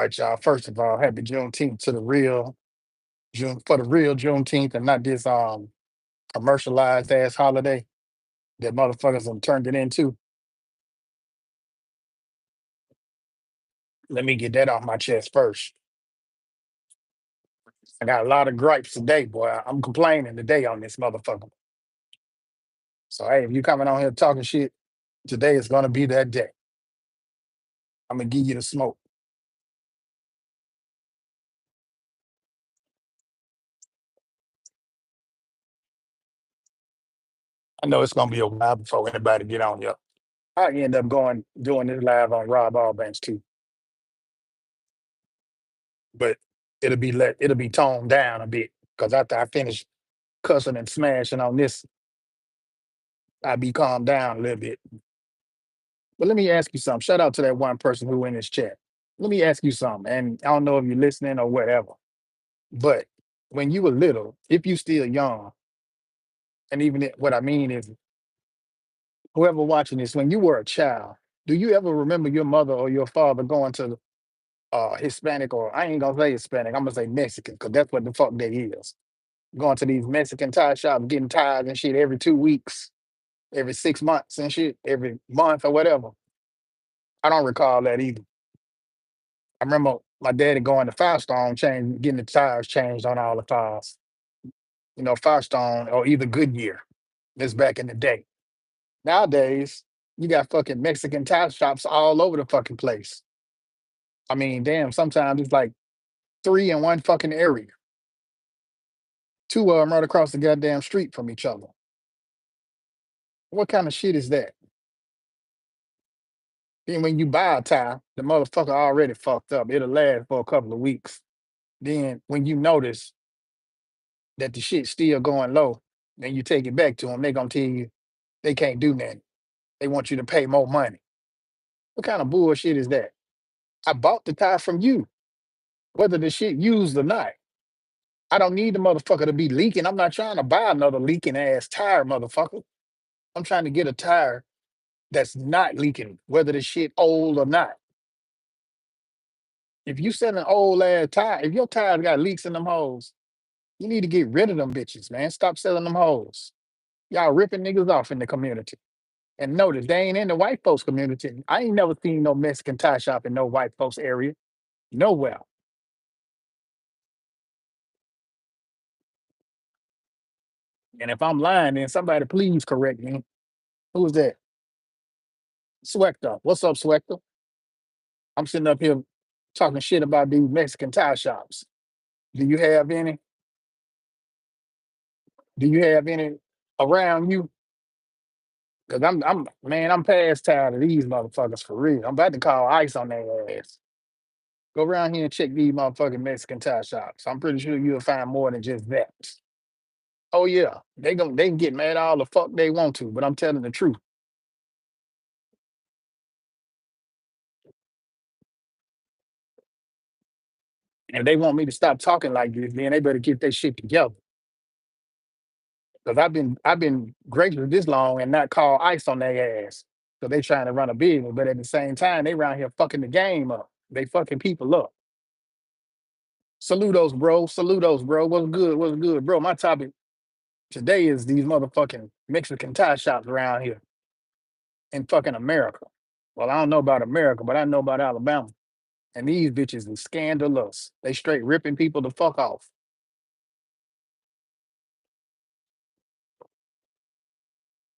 right, y'all. First of all, happy Juneteenth to the real June for the real Juneteenth and not this commercialized ass holiday that motherfuckers have turned it into. Let me get that off my chest first. I got a lot of gripes today, boy. I'm complaining today on this motherfucker. So hey, if you coming on here talking shit, today is gonna be that day. I'm gonna give you the smoke. I know it's gonna be a while before anybody get on here. I end up going doing this live on Rob Allbanks too, but it'll be toned down a bit because after I finish cussing and smashing on this, I be calmed down a little bit. But let me ask you something. Shout out to that one person who in this chat. Let me ask you something, and I don't know if you're listening or whatever, but when you were little, if you still young, and what I mean is, whoever watching this, when you were a child, do you ever remember your mother or your father going to Hispanic, or I ain't gonna say Hispanic, I'm gonna say Mexican, because that's what the fuck that is. Going to these Mexican tire shops, getting tires and shit every 2 weeks, every 6 months and shit, every month or whatever. I don't recall that either. I remember my daddy going to Firestone, getting the tires changed on all the cars. You know, Firestone or either Goodyear. This back in the day. Nowadays, you got fucking Mexican tire shops all over the fucking place. I mean, damn, sometimes it's like three in one fucking area. Two of them right across the goddamn street from each other. What kind of shit is that? Then when you buy a tire, the motherfucker already fucked up. It'll last for a couple of weeks. Then when you notice that the shit's still going low, then you take it back to them, they gonna tell you they can't do nothing. They want you to pay more money. What kind of bullshit is that? I bought the tire from you, whether the shit used or not. I don't need the motherfucker to be leaking. I'm not trying to buy another leaking ass tire, motherfucker. I'm trying to get a tire that's not leaking, whether the shit old or not. If you sell an old ass tire, if your tire got leaks in them holes, you need to get rid of them bitches, man. Stop selling them holes. Y'all ripping niggas off in the community. And notice they ain't in the white folks community. I ain't never seen no Mexican tire shop in no white folks area. Nowhere. And if I'm lying, then somebody please correct me. Who's that? Swector. What's up, Swector? I'm sitting up here talking shit about these Mexican tire shops. Do you have any? Do you have any around you? Cause I'm past tired of these motherfuckers for real. I'm about to call ICE on their ass. Go around here and check these motherfucking Mexican tire shops. I'm pretty sure you'll find more than just that. Oh yeah, they can get mad all the fuck they want to, but I'm telling the truth. And if they want me to stop talking like this, then they better get their shit together. Because I've been gracious this long and not call ICE on their ass. So they trying to run a business, but at the same time, they around here fucking the game up. They fucking people up. Saludos, bro. Saludos, bro. What's good? What's good, bro? My topic today is these motherfucking Mexican tire shops around here in fucking America. Well, I don't know about America, but I know about Alabama. And these bitches is scandalous. They straight ripping people the fuck off.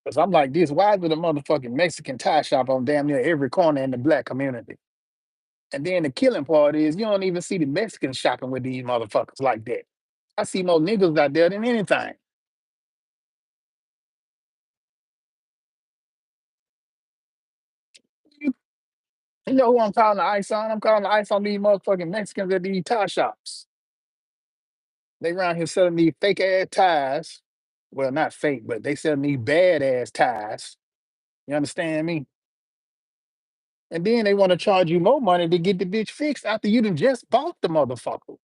Cause I'm like this, why is it a motherfucking Mexican tire shop on damn near every corner in the black community? And then the killing part is you don't even see the Mexicans shopping with these motherfuckers like that. I see more niggas out there than anything. You, you know who I'm calling the ice on? I'm calling the ice on these motherfucking Mexicans at these tire shops. They around here selling these fake ass tires. Well, not fake, but they selling these bad ass tires. You understand me? And then they want to charge you more money to get the bitch fixed after you done just bought the motherfucker.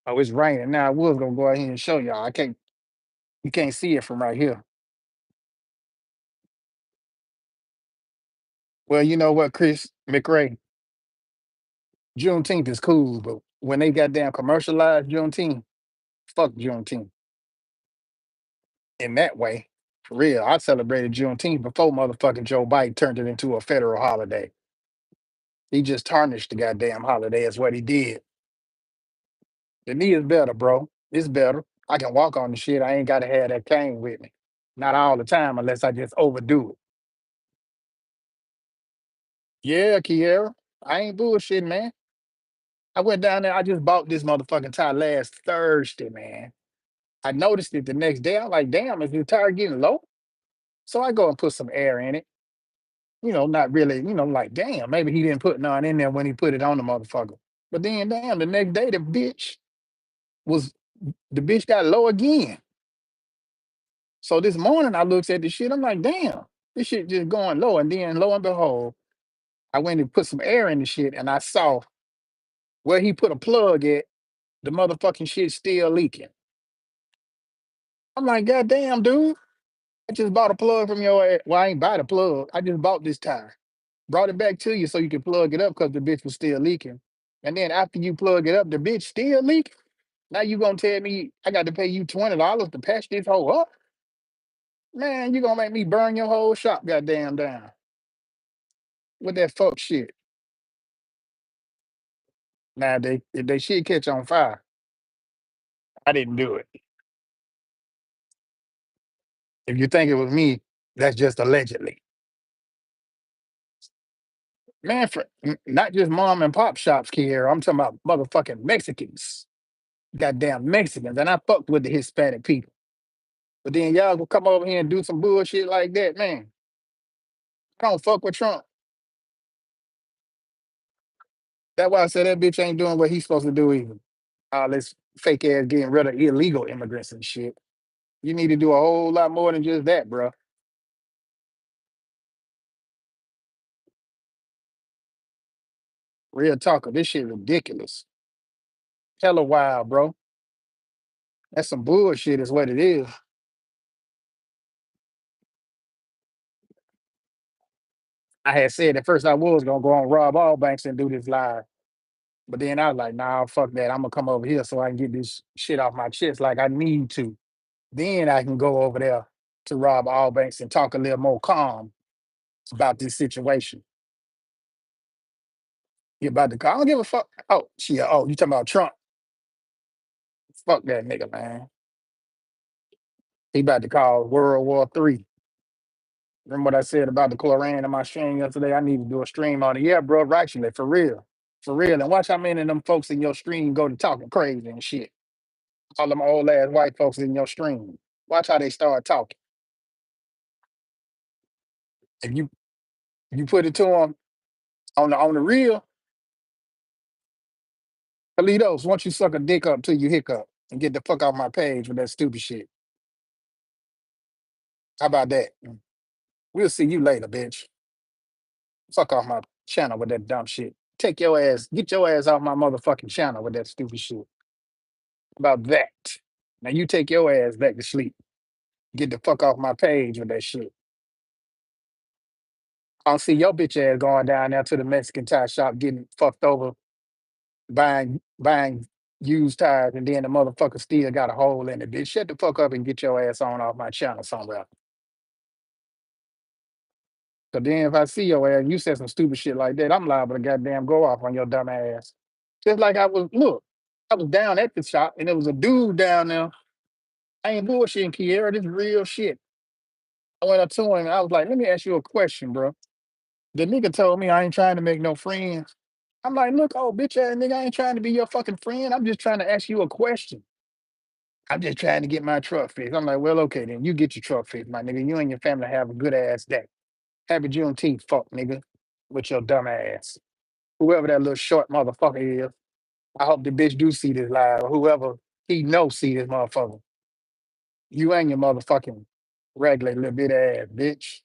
Oh, it's raining now. I was gonna go ahead and show y'all. You can't see it from right here. Well, you know what, Chris McRae, Juneteenth is cool, but when they got damn commercialized Juneteenth, fuck Juneteenth in that way. For real, I celebrated Juneteenth before motherfucking Joe Biden turned it into a federal holiday. He just tarnished the goddamn holiday. Is what he did. The knee is better, bro. It's better. I can walk on the shit. I ain't got to have that cane with me. Not all the time, unless I just overdo it. Yeah, Kiera. I ain't bullshitting, man. I went down there. I just bought this motherfucking tire last Thursday, man. I noticed it the next day. I'm like, damn, is the tire getting low? So I go and put some air in it. Not really, like, damn, maybe he didn't put none in there when he put it on the motherfucker. But then, damn, the next day, was, the bitch got low again. So this morning, I looked at the shit. I'm like, damn, this shit just going low. And then, lo and behold, I went and put some air in the shit and I saw where he put a plug at, the motherfucking shit still leaking. I'm like, God damn, dude. I just bought a plug from your ass. Well, I ain't buy the plug. I just bought this tire. Brought it back to you so you can plug it up because the bitch was still leaking. And then after you plug it up, the bitch still leaking. Now you gonna tell me I got to pay you $20 to patch this hole up? Man, you gonna make me burn your whole shop goddamn down with that fuck shit. Now they if they shit catch on fire, I didn't do it. If you think it was me, that's just allegedly. Man, not just mom and pop shops here. I'm talking about motherfucking Mexicans. Goddamn Mexicans. And I fucked with the Hispanic people. But then y'all gonna come over here and do some bullshit like that, man. Don't fuck with Trump. That's why I said that bitch ain't doing what he's supposed to do either. All this fake ass getting rid of illegal immigrants and shit. You need to do a whole lot more than just that, bro. Real talker, this shit ridiculous. Hella wild, bro. That's some bullshit, is what it is. I had said at first I was gonna go on Rob All Banks and do this live. But then I was like, nah, fuck that. I'm gonna come over here so I can get this shit off my chest like I need to. Then I can go over there to Rob Allbanks and talk a little more calm about this situation. You about to call? I don't give a fuck. Oh, shit. Oh, you talking about Trump? Fuck that nigga, man. He about to call World War III. Remember what I said about the Koran in my stream yesterday? I need to do a stream on it. Yeah, bro, actually, for real. For real. And watch how many of them folks in your stream go to talking crazy and shit. All them old ass white folks in your stream. Watch how they start talking. If you put it to them on the real, Kalidos, once you suck a dick up till you hiccup and get the fuck off my page with that stupid shit. How about that? We'll see you later, bitch. Fuck off my channel with that dumb shit. Get your ass off my motherfucking channel with that stupid shit. About that. Now you take your ass back to sleep. Get the fuck off my page with that shit. I'll see your bitch ass going down there to the Mexican tire shop getting fucked over, buying used tires, and then the motherfucker still got a hole in it, bitch. Shut the fuck up and get your ass on off my channel somewhere. Cause then if I see your ass, you said some stupid shit like that, I'm liable to goddamn go off on your dumb ass. Just like I was down at the shop and there was a dude down there. I ain't bullshitting, Kiera. This real shit. I went up to him and I was like, let me ask you a question, bro. The nigga told me I ain't trying to make no friends. I'm like, look, oh bitch ass nigga, I ain't trying to be your fucking friend. I'm just trying to ask you a question. I'm just trying to get my truck fixed. I'm like, well, okay, then you get your truck fixed, my nigga. You and your family have a good ass day. Happy Juneteenth, fuck nigga, with your dumb ass. Whoever that little short motherfucker is. I hope the bitch do see this live, or whoever he know see this motherfucker. You and your motherfucking regular little bit ass bitch.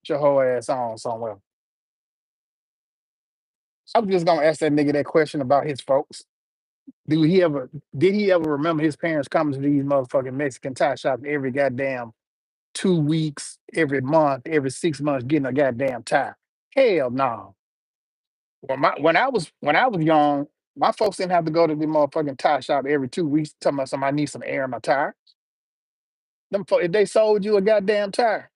Get your whole ass on somewhere. I'm just gonna ask that nigga that question about his folks. Do he ever did he ever remember his parents coming to these motherfucking Mexican tie shops every goddamn 2 weeks, every month, every 6 months, getting a goddamn tie? Hell no. When I was young, my folks didn't have to go to the motherfucking tire shop every 2 weeks talking about somebody needs some air in my tire. If they sold you a goddamn tire,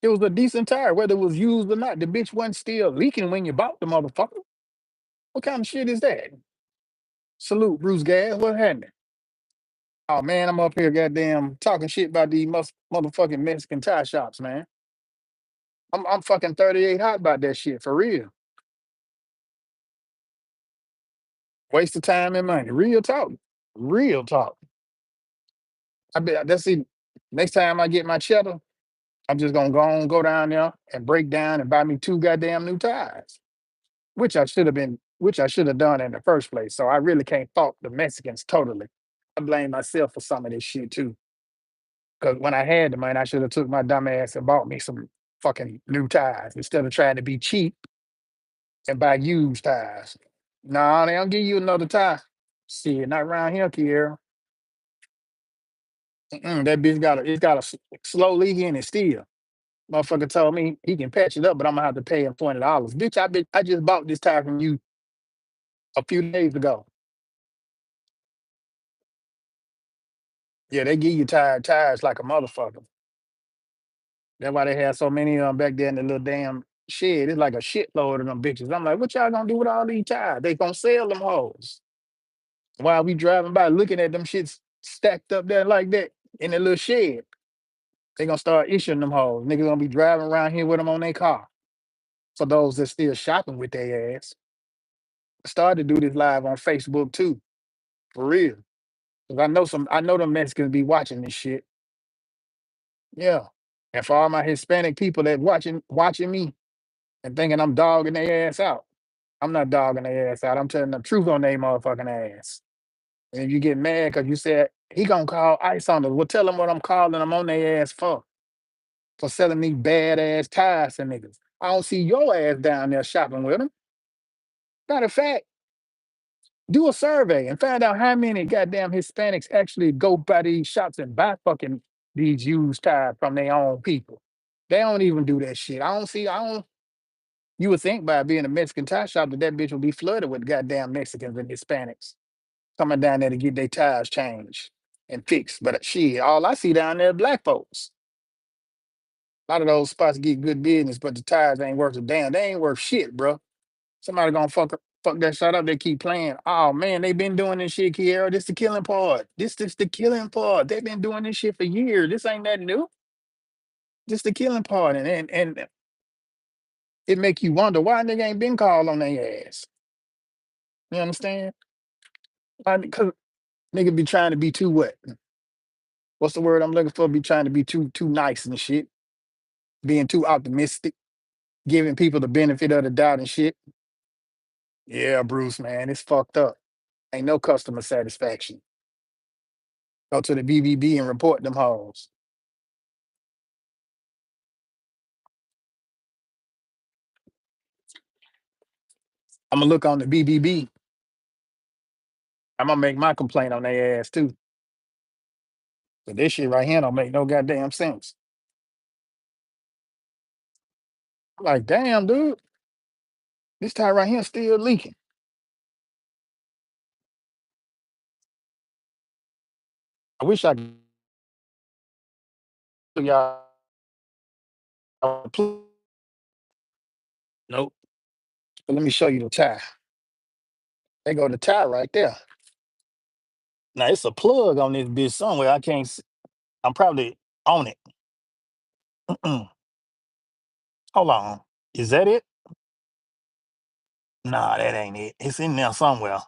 it was a decent tire, whether it was used or not. The bitch wasn't still leaking when you bought the motherfucker. What kind of shit is that? Salute, Bruce Gas. What happened? Oh man, I'm up here goddamn talking shit about these motherfucking Mexican tire shops, man. I'm fucking 38 hot about that shit for real. Waste of time and money. Real talk. Real talk. I bet that's it. Next time I get my cheddar, I'm just gonna go down there and break down and buy me two goddamn new tires. Which I should have done in the first place. So I really can't fault the Mexicans totally. I blame myself for some of this shit too. Cause when I had the money, I should have took my dumb ass and bought me some fucking new tires instead of trying to be cheap and buy used tires. No, they don't give you another tire. See, not around here, Kiera. That bitch got a slow leak in it still. Motherfucker told me he can patch it up, but I'm gonna have to pay him $20. Bitch, I just bought this tire from you a few days ago. Yeah, they give you tires like a motherfucker. That's why they had so many of them back there in the little damn shed. It's like a shitload of them bitches. I'm like, what y'all gonna do with all these tires? They gonna sell them hoes. While we driving by looking at them shits stacked up there like that in the little shed, they gonna start issuing them hoes. Niggas gonna be driving around here with them on their car. For those that still shopping with their ass. I started to do this live on Facebook too, for real. Cause I know them Mexicans be watching this shit. Yeah. And for all my Hispanic people that watching me and thinking I'm dogging their ass out. I'm not dogging their ass out. I'm telling the truth on their motherfucking ass. And if you get mad because you said he gonna call ICE on us, well tell them what I'm calling them on their ass for selling these badass tires to niggas. I don't see your ass down there shopping with them. Matter of fact, do a survey and find out how many goddamn Hispanics actually go by these shops and buy fucking these used tires from their own people. They don't even do that shit. I don't. You would think by being a Mexican tire shop that bitch would be flooded with goddamn Mexicans and Hispanics coming down there to get their tires changed and fixed. But shit, all I see down there is black folks. A lot of those spots get good business, but the tires ain't worth a damn. They ain't worth shit, bro. Somebody gonna fuck that shit up. They keep playing. Oh man, they been doing this shit, Kiera. This the killing part. This the killing part. They've been doing this shit for years. This ain't that new. This the killing part, and it make you wonder why nigga ain't been called on their ass. You understand? Because nigga be trying to be too what? What's the word I'm looking for? Be trying to be too nice and shit. Being too optimistic, giving people the benefit of the doubt and shit. Yeah, Bruce, man, it's fucked up. Ain't no customer satisfaction. Go to the BBB and report them hoes. I'm gonna look on the BBB. I'm gonna make my complaint on their ass too. But this shit right here don't make no goddamn sense. Like, damn, dude, this tire right here still leaking. I wish I could show y'all. Nope. But let me show you the tire. They go the tire right there. Now it's a plug on this bitch somewhere. I can't. I'm probably on it. Hold on. Is that it? Nah, that ain't it. It's in there somewhere.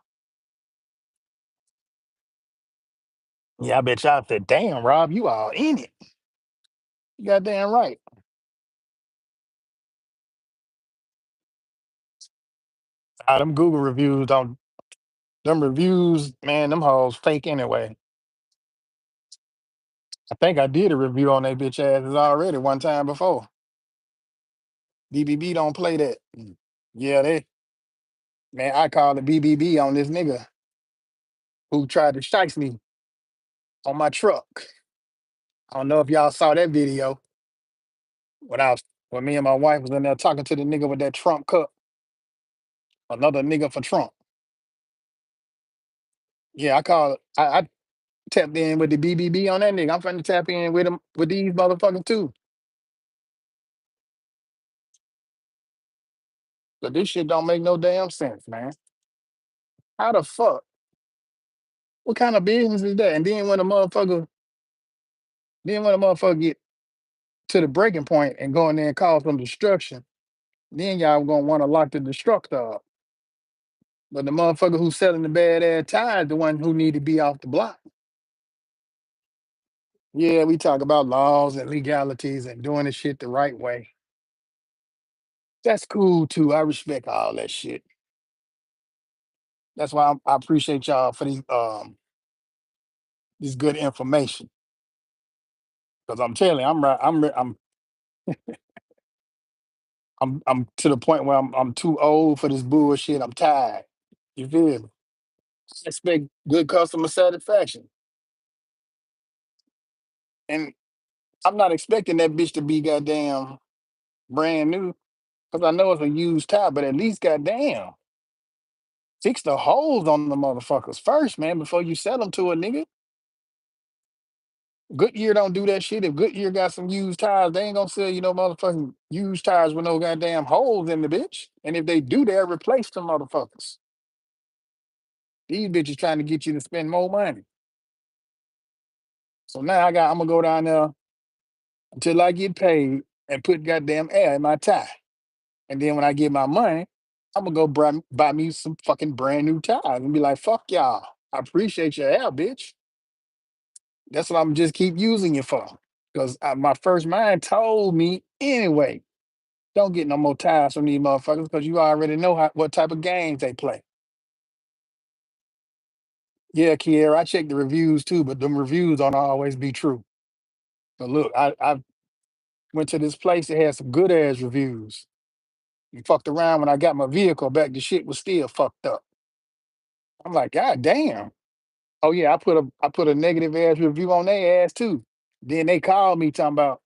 Yeah, I bet y'all said, damn, Rob, you all in it. You goddamn right. Them Google reviews don't them reviews, man, them hoes fake anyway. I think I did a review on they bitch asses already one time before. BBB don't play that. Yeah, man, I called the BBB on this nigga who tried to shice me on my truck. I don't know if y'all saw that video when I was When me and my wife was in there talking to the nigga with that Trump cup, another nigga for Trump. Yeah, I tapped in with the BBB on that nigga. I'm finna tap in with him with these motherfuckers too. But this shit don't make no damn sense, man. How the fuck? What kind of business is that? And then when a motherfucker get to the breaking point and go in there and cause some destruction, then y'all gonna want to lock the destructor up. But the motherfucker who's selling the bad ass tires, the one who need to be off the block. Yeah, we talk about laws and legalities and doing the shit the right way. That's cool too. I respect all that shit. That's why I appreciate y'all for these this good information. Because I'm telling you, I'm right. I'm to the point where I'm too old for this bullshit. I'm tired. You feel me? I expect good customer satisfaction, and I'm not expecting that bitch to be goddamn brand new because I know it's a used tire. But at least goddamn fix the holes on the motherfuckers first, man, before you sell them to a nigga. Goodyear don't do that shit. If Goodyear got some used tires, they ain't gonna sell you no motherfucking used tires with no goddamn holes in the bitch. And if they do, they'll replace them motherfuckers. These bitches trying to get you to spend more money. So now I'm gonna go down there until I get paid and put goddamn air in my tire. And then when I get my money, I'm gonna go buy me some fucking brand new tires and be like, fuck y'all. I appreciate your air, bitch. That's what I'm just keep using you for. Because my first mind told me anyway, don't get no more tires from these motherfuckers because you already know what type of games they play. Yeah, Kiera, I check the reviews too, but them reviews don't always be true. But look, I went to this place that had some good ass reviews. And fucked around when I got my vehicle back, the shit was still fucked up. I'm like, God damn. Oh yeah, I put a negative ass review on their ass too. Then they called me talking about,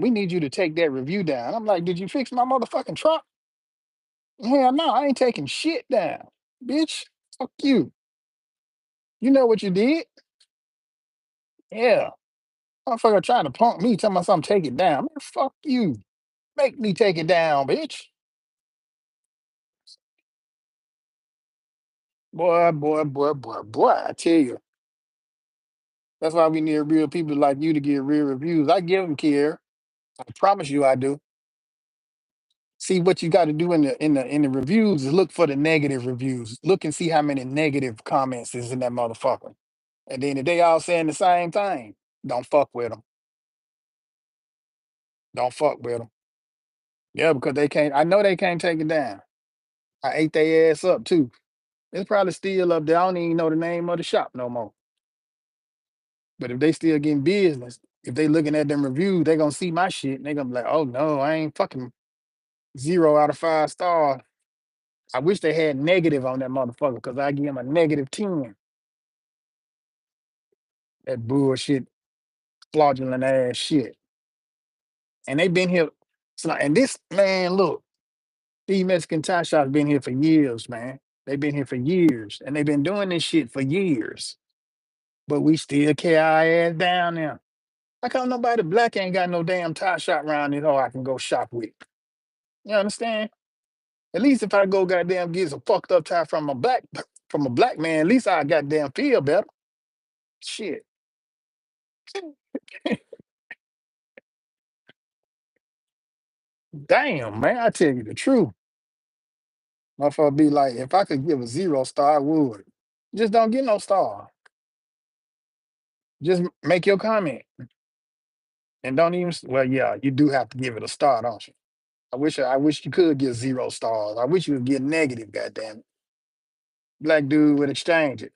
we need you to take that review down. I'm like, did you fix my motherfucking truck? Hell no, I ain't taking shit down. Bitch, fuck you. You know what you did? Yeah. Motherfucker trying to punk me, tell me something, take it down. Man, fuck you. Make me take it down, bitch. Boy. I tell you. That's why we need real people like you to get real reviews. I give them care. I promise you I do. See what you got to do in the reviews is look for the negative reviews. Look and see how many negative comments is in that motherfucker. And then if they all saying the same thing, don't fuck with them. Don't fuck with them. Yeah, because they can't. I know they can't take it down. I ate their ass up too. It's probably still up there. I don't even know the name of the shop no more. But if they still getting business, if they looking at them reviews, they gonna see my shit and they gonna be like, oh no, I ain't fucking 0 out of 5 stars. I wish they had negative on that motherfucker because I give them a -10. That bullshit, fraudulent ass shit. And they been here. And this man, look, these Mexican tie shops been here for years, man. They've been here for years, and they've been doing this shit for years. But we still carry our ass down there. How come nobody black ain't got no damn tie shop around this hole I can go shop with? You understand? At least if I go goddamn get some fucked up tie from a black man, at least I goddamn feel better. Shit. Damn, man, I tell you the truth. Motherfucker be like, if I could give a 0 star, I would. Just don't get no star. Just make your comment. And don't even well, yeah, you do have to give it a star, don't you? I wish you could get 0 stars. I wish you would get negative, goddamn it. Black dude would exchange it.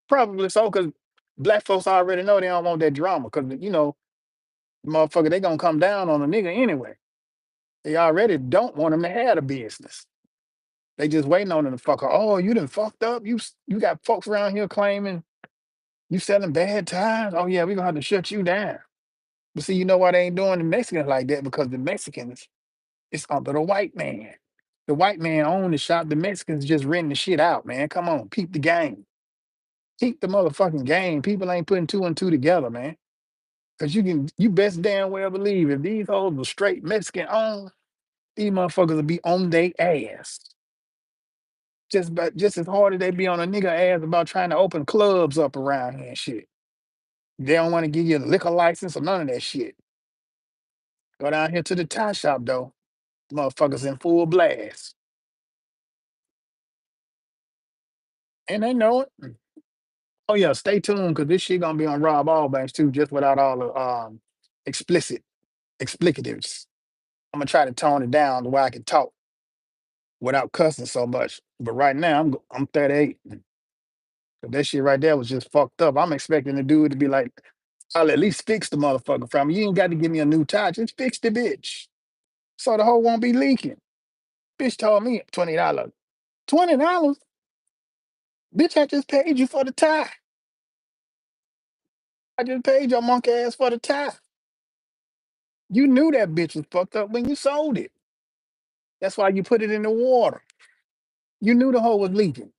Probably so, because black folks already know they don't want that drama. Cause motherfucker, they gonna come down on a nigga anyway. They already don't want him to have the business. They just waiting on him to fuck her. Oh, you done fucked up. You got folks around here claiming you selling bad tires. Oh yeah, we gonna have to shut you down. But see, you know why they ain't doing the Mexicans like that? Because the Mexicans, it's under the white man. The white man own the shop. The Mexicans just renting the shit out, man. Come on, peep the game. Peep the motherfucking game. People ain't putting two and two together, man. Cause you best damn well believe if these hoes were straight Mexican owned, these motherfuckers would be on their ass. Just as hard as they be on a nigga ass about trying to open clubs up around here and shit. They don't want to give you a liquor license or none of that shit. Go down here to the tie shop though. Motherfuckers in full blast. And they know it. Oh yeah, stay tuned because this shit gonna be on Rob Allbanks too, just without all the explicit explicatives. I'm gonna try to tone it down the way I can talk without cussing so much. But right now I'm 38. So that shit right there was just fucked up. I'm expecting the dude to be like, I'll at least fix the motherfucker from you. You ain't got to give me a new tie. Just fix the bitch. So the hole won't be leaking. Bitch told me $20. $20? Bitch, I just paid you for the tie. I just paid your monkey ass for the tie. You knew that bitch was fucked up when you sold it. That's why you put it in the water. You knew the hole was leaking.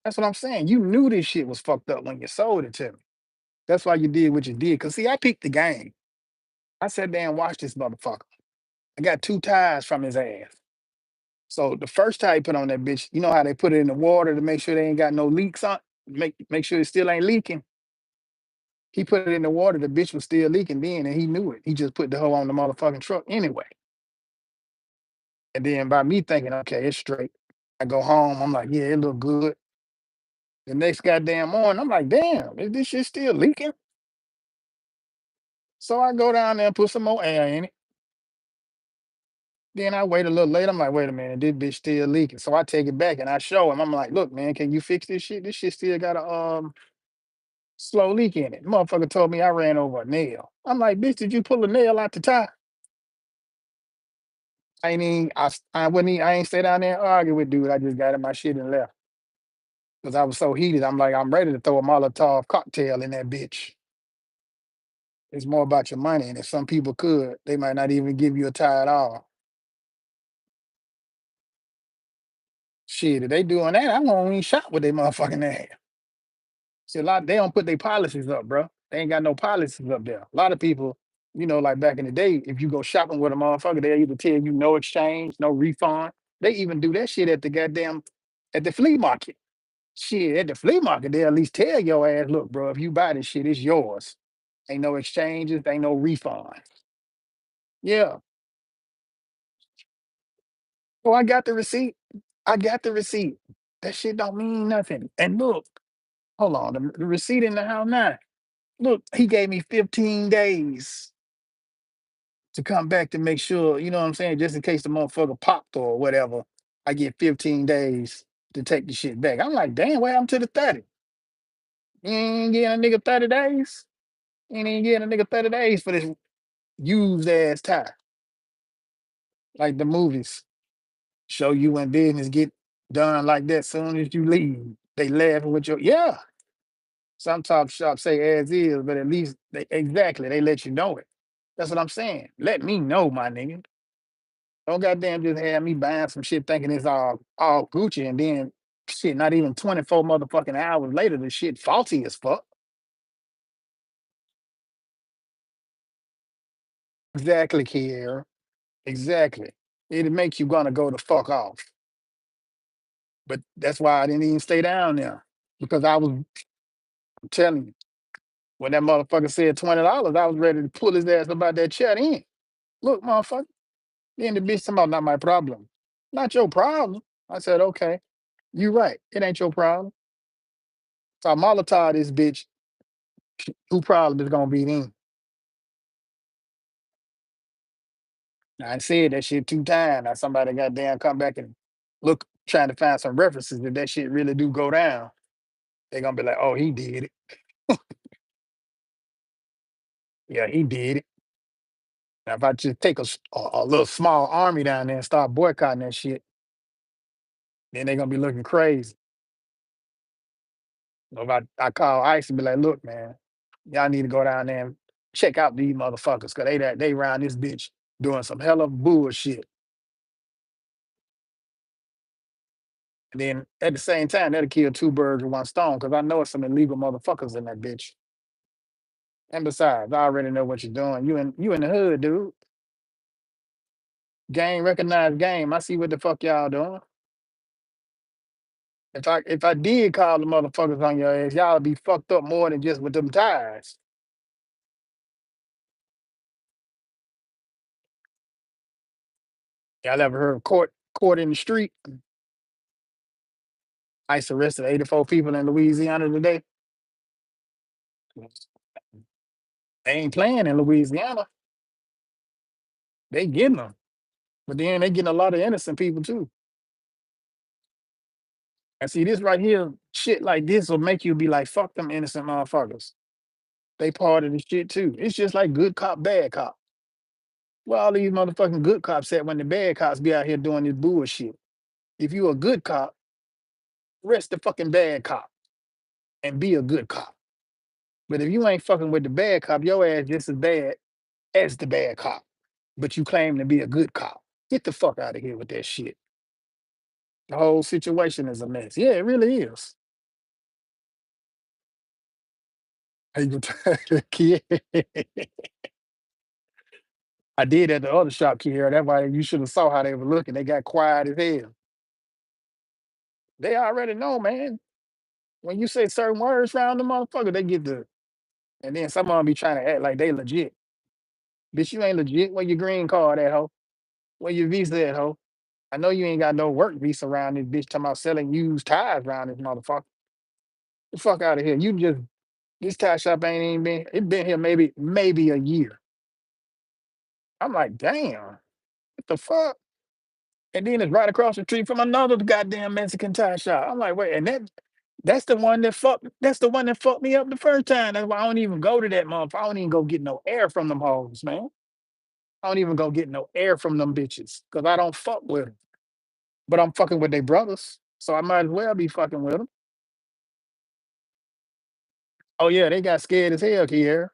That's what I'm saying. You knew this shit was fucked up when you sold it to me. That's why you did what you did. Cause see, I peeped the game. I sat there and watched this motherfucker. I got two ties from his ass. So the first tie he put on that bitch, you know how they put it in the water to make sure they ain't got no leaks on, make sure it still ain't leaking. He put it in the water, the bitch was still leaking then, and he knew it. He just put the hoe on the motherfucking truck anyway. And then by me thinking, okay, it's straight. I go home, I'm like, yeah, it look good. The next goddamn morning, I'm like, damn, is this shit still leaking? So I go down there and put some more air in it. Then I wait a little later. I'm like, wait a minute, this bitch still leaking. So I take it back and I show him. I'm like, look, man, can you fix this shit? This shit still got a slow leak in it. Motherfucker told me I ran over a nail. I'm like, bitch, did you pull a nail out the tie? I ain't even, I wouldn't even, I ain't stay down there and argue with dude. I just got in my shit and left. Because I was so heated. I'm like, I'm ready to throw a Molotov cocktail in that bitch. It's more about your money. And if some people could, they might not even give you a tie at all. Shit, if they doing that, I won't even shop with their motherfucking ass. See, a lot they don't put their policies up, bro. They ain't got no policies up there. A lot of people, like back in the day, if you go shopping with a motherfucker, they either tell you no exchange, no refund. They even do that shit at the goddamn at the flea market. Shit, at the flea market, they at least tell your ass, look, bro, if you buy this shit, it's yours. Ain't no exchanges, ain't no refund. Yeah. Oh, I got the receipt. I got the receipt. That shit don't mean nothing. And look, hold on, the receipt in the house now. Look, he gave me 15 days to come back to make sure, you know what I'm saying? Just in case the motherfucker popped or whatever, I get 15 days to take the shit back. I'm like, damn, what happened to the 30? You ain't getting a nigga 30 days? You ain't getting a nigga 30 days for this used ass tie. Like the movies show you when business get done like that soon as you leave. They laughing with your, yeah. Some top shops say as is, but at least they let you know it. That's what I'm saying. Let me know, my nigga. Don't goddamn just have me buying some shit thinking it's all Gucci and then shit, not even 24 motherfucking hours later, the shit faulty as fuck. Exactly, Kiera. Exactly. It'll make you gonna go the fuck off. But that's why I didn't even stay down there. Because I'm telling you, when that motherfucker said $20, I was ready to pull his ass about that chat in. Look, motherfucker. Then the bitch talking about not my problem. Not your problem. I said, okay, you right. It ain't your problem. So I Molotov this bitch. Who problem is gonna be then? I said that shit 2 times. Now somebody goddamn come back and look, trying to find some references if that shit really do go down. They gonna be like, oh, he did it. Yeah, he did it. Now, if I just take a little small army down there and start boycotting that shit, then they gonna be looking crazy. So if I call ICE and be like, look, man, y'all need to go down there and check out these motherfuckers because they around this bitch doing some hella bullshit. And then at the same time, that'll kill two birds with one stone because I know it's some illegal motherfuckers in that bitch. And besides, I already know what you're doing. You in the hood, dude. Game recognized game. I see what the fuck y'all doing. If I did call the motherfuckers on your ass, y'all be fucked up more than just with them ties. Y'all ever heard of court in the street? ICE arrested 84 people in Louisiana today. They ain't playing in Louisiana. They getting them. But then they getting a lot of innocent people too. And see, this right here, shit like this will make you be like, fuck them innocent motherfuckers. They part of the shit too. It's just like good cop, bad cop. Well, all these motherfucking good cops said when the bad cops be out here doing this bullshit. If you a good cop, rest the fucking bad cop and be a good cop. But if you ain't fucking with the bad cop, your ass just as bad as the bad cop. But you claim to be a good cop. Get the fuck out of here with that shit. The whole situation is a mess. Yeah, it really is. Hey, you kid. I did at the other shop, Kiera. That's why you should have saw how they were looking. They got quiet as hell. They already know, man. When you say certain words around the motherfucker, they get the and then some of them be trying to act like they legit. Bitch, you ain't legit. Where your green card at, ho? Where your visa at, ho? I know you ain't got no work visa around this bitch talking about selling used tires around this motherfucker. The fuck out of here. You just this tire shop ain't even been here maybe a year. I'm like, damn, what the fuck? And then it's right across the street from another goddamn Mexican tire shop. I'm like, wait, and that's the one that fucked me up the first time. That's why I don't even go to that motherfucker. I don't even go get no air from them hoes, man. I don't even go get no air from them bitches. Cause I don't fuck with them. But I'm fucking with their brothers. So I might as well be fucking with them. Oh yeah, they got scared as hell here.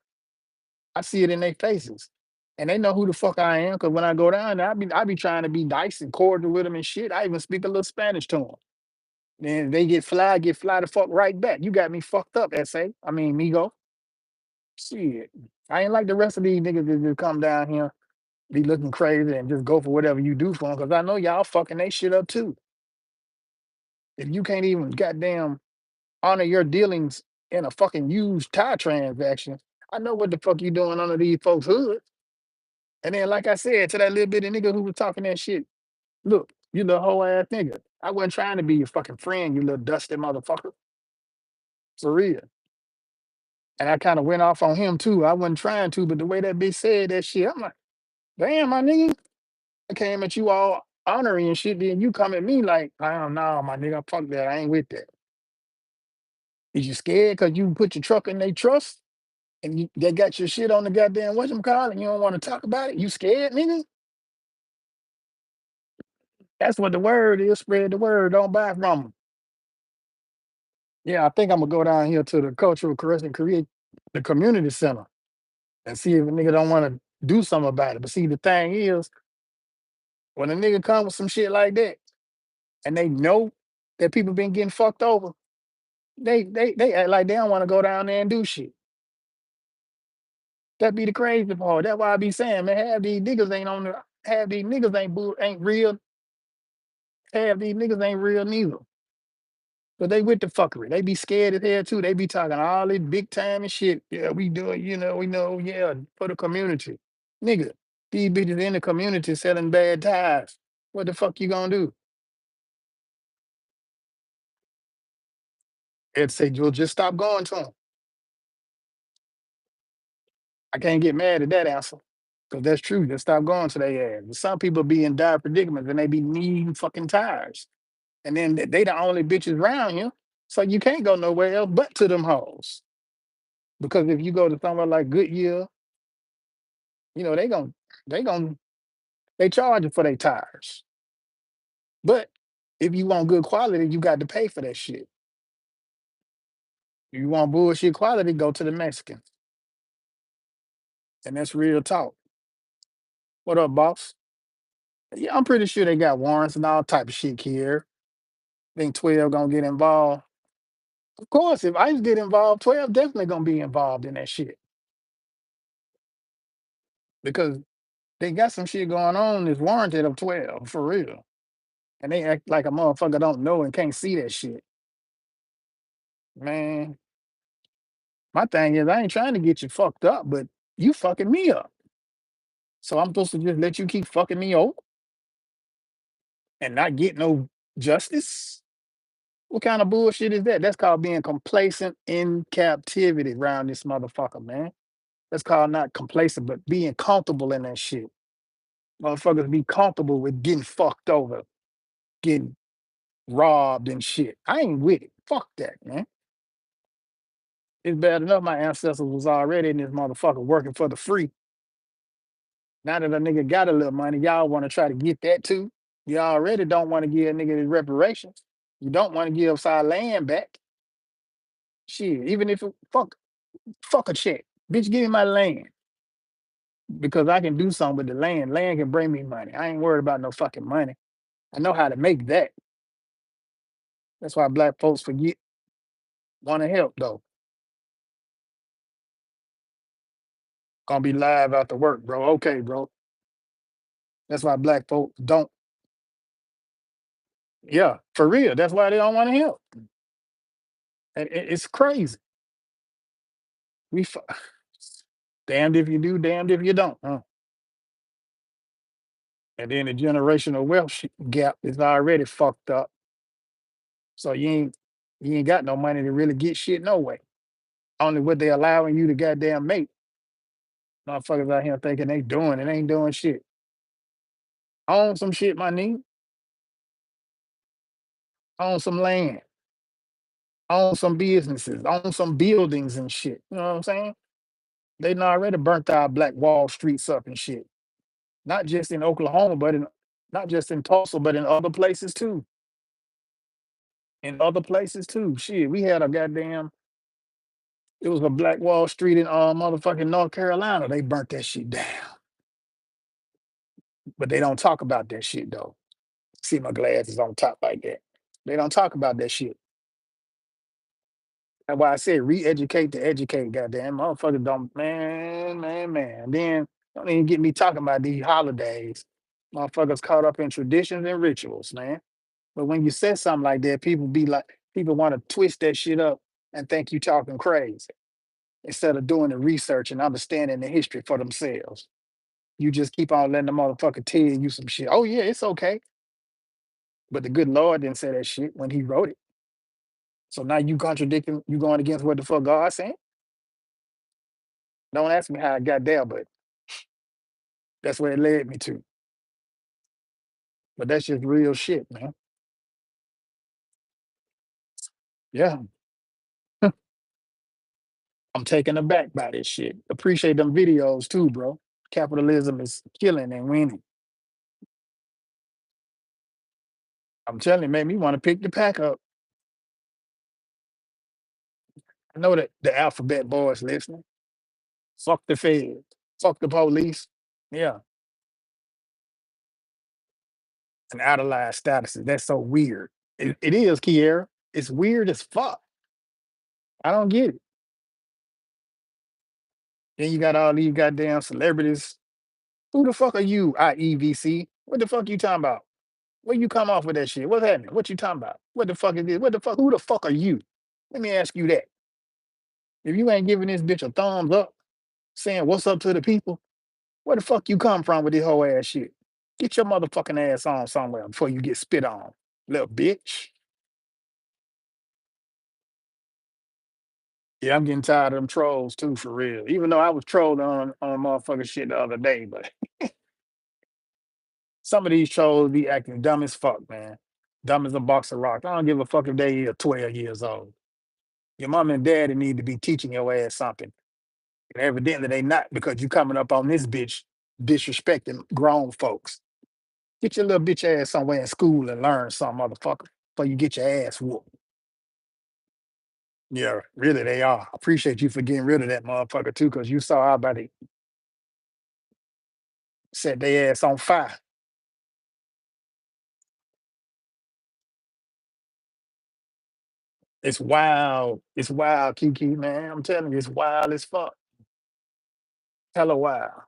I see it in their faces. And they know who the fuck I am. Cause when I go down there, I be trying to be nice and cordial with them and shit. I even speak a little Spanish to them. Then they get fly the fuck right back. You got me fucked up, SA. I mean, Migo. Shit. I ain't like the rest of these niggas that just come down here, be looking crazy and just go for whatever you do for them. Cause I know y'all fucking they shit up too. If you can't even goddamn honor your dealings in a fucking used tie transaction, I know what the fuck you doing under these folks' hood. And then, like I said, to that little bitty nigga who was talking that shit, look, you little whole ass nigga. I wasn't trying to be your fucking friend, you little dusty motherfucker. For real. And I kind of went off on him too. I wasn't trying to, but the way that bitch said that shit, I'm like, damn, my nigga. I came at you all honoring and shit, then you come at me like, I don't know, my nigga, fuck that. I ain't with that. Is you scared because you put your truck in their trust and they got your shit on the goddamn whatchamacallit and you don't want to talk about it? You scared, nigga? That's what the word is. Spread the word. Don't buy from them. Yeah, I think I'm gonna go down here to the cultural correction create the community center and see if a nigga don't want to do something about it. But see, the thing is, when a nigga come with some shit like that, and they know that people been getting fucked over, they act like they don't want to go down there and do shit. That be the crazy part. That's why I be saying, man, half these niggas ain't real. Half these niggas ain't real neither. But they with the fuckery. They be scared as hell too. They be talking all this big time and shit. Yeah, we do it, we know, yeah, for the community. Nigga, these bitches in the community selling bad ties. What the fuck you gonna do? Ed say, you'll just stop going to them. I can't get mad at that answer. Because that's true. Just stop going to their ass. But some people be in dire predicaments and they be needing fucking tires. And then they the only bitches around here. So you can't go nowhere else but to them hoes. Because if you go to somewhere like Goodyear, you know, they gon' they charge you for their tires. But if you want good quality, you got to pay for that shit. If you want bullshit quality, go to the Mexican. And that's real talk. What up, boss? Yeah, I'm pretty sure they got warrants and all type of shit here. Think 12 gonna get involved. Of course, if ICE get involved, 12 definitely gonna be involved in that shit. Because they got some shit going on that's warranted of 12, for real. And they act like a motherfucker don't know and can't see that shit. Man, my thing is I ain't trying to get you fucked up, but you fucking me up. So I'm supposed to just let you keep fucking me over and not get no justice? What kind of bullshit is that? That's called being complacent in captivity around this motherfucker, man. That's called not complacent, but being comfortable in that shit. Motherfuckers be comfortable with getting fucked over, getting robbed and shit. I ain't with it. Fuck that, man. It's bad enough my ancestors was already in this motherfucker working for the free. Now that a nigga got a little money, y'all want to try to get that too. You already don't want to give a nigga his reparations. You don't want to give us our land back. Shit, even if it, fuck a check. Bitch, give me my land because I can do something with the land. Land can bring me money. I ain't worried about no fucking money. I know how to make that. That's why black folks forget, want to help though. Gonna be live after work, bro. Okay, bro. That's why black folks don't. Yeah, for real. That's why they don't want to help. And it's crazy. We damned if you do, damned if you don't. Huh? And then the generational wealth gap is already fucked up. So you ain't got no money to really get shit no way. Only what they allowing you to goddamn make. Motherfuckers out here thinking they doing it, ain't doing shit. Own some shit, my nigga. Own some land. Own some businesses. Own some buildings and shit. You know what I'm saying? They done already burnt our Black Wall Streets up and shit. Not just in Oklahoma, but in not just in Tulsa, but in other places too. In other places too. Shit, we had a goddamn. It was a Black Wall Street in motherfucking North Carolina. They burnt that shit down, but they don't talk about that shit though. See my glasses on top like that. They don't talk about that shit. That's why I said re-educate to educate. Goddamn, motherfuckers don't. Man. Then don't even get me talking about these holidays. Motherfuckers caught up in traditions and rituals, man. But when you say something like that, people be like, people want to twist that shit up and think you talking crazy instead of doing the research and understanding the history for themselves. You just keep on letting the motherfucker tell you some shit. Oh yeah, it's okay. But the good Lord didn't say that shit when he wrote it. So now you contradicting, you going against what the fuck God saying? Don't ask me how I got there, but that's where it led me to. But that's just real shit, man. Yeah, I'm taken aback by this shit. Appreciate them videos too, bro. Capitalism is killing and winning. I'm telling you, made me want to pick the pack up. I know that the alphabet boys listening. Fuck the feds. Fuck the police. Yeah. And idolized statuses. That's so weird. It is, Kiera. It's weird as fuck. I don't get it. Then you got all these goddamn celebrities. Who the fuck are you, IEVC? What the fuck you talking about? Where you come off with that shit? What's happening? What you talking about? What the fuck is this? What the fuck? Who the fuck are you? Let me ask you that. If you ain't giving this bitch a thumbs up, saying what's up to the people, where the fuck you come from with this whole ass shit? Get your motherfucking ass on somewhere before you get spit on, little bitch. Yeah, I'm getting tired of them trolls too, for real. Even though I was trolling on motherfucking shit the other day, but some of these trolls be acting dumb as fuck, man. Dumb as a box of rocks. I don't give a fuck if they are 12 years old. Your mom and daddy need to be teaching your ass something. And evidently they not because you coming up on this bitch disrespecting grown folks. Get your little bitch ass somewhere in school and learn something, motherfucker, before you get your ass whooped. Yeah, really they are. Appreciate you for getting rid of that motherfucker too, because you saw how about it. Set their ass on fire. It's wild. It's wild, Kiki, man. I'm telling you, it's wild as fuck. Hella wild.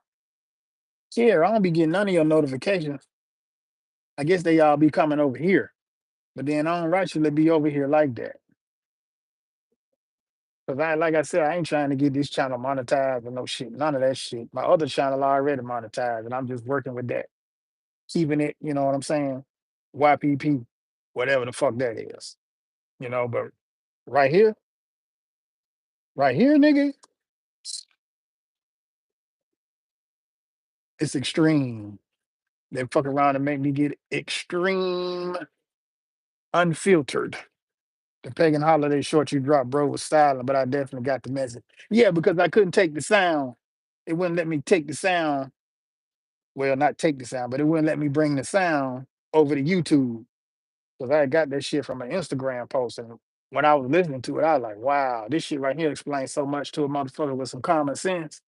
Here, I don't be getting none of your notifications. I guess they all be coming over here. But then I don't rightfully be over here like that. Cause like I said, I ain't trying to get this channel monetized or no shit. None of that shit. My other channel already monetized, and I'm just working with that, keeping it. You know what I'm saying? YPP, whatever the fuck that is. But right here, right here, nigga, it's extreme. They fuck around and make me get extreme, unfiltered. The pagan holiday short you dropped, bro, was silent, but I definitely got the message. Yeah, because I couldn't take the sound. It wouldn't let me take the sound. Well, not take the sound, but it wouldn't let me bring the sound over to YouTube. Because I got that shit from an Instagram post. And when I was listening to it, I was like, wow, this shit right here explains so much to a motherfucker with some common sense.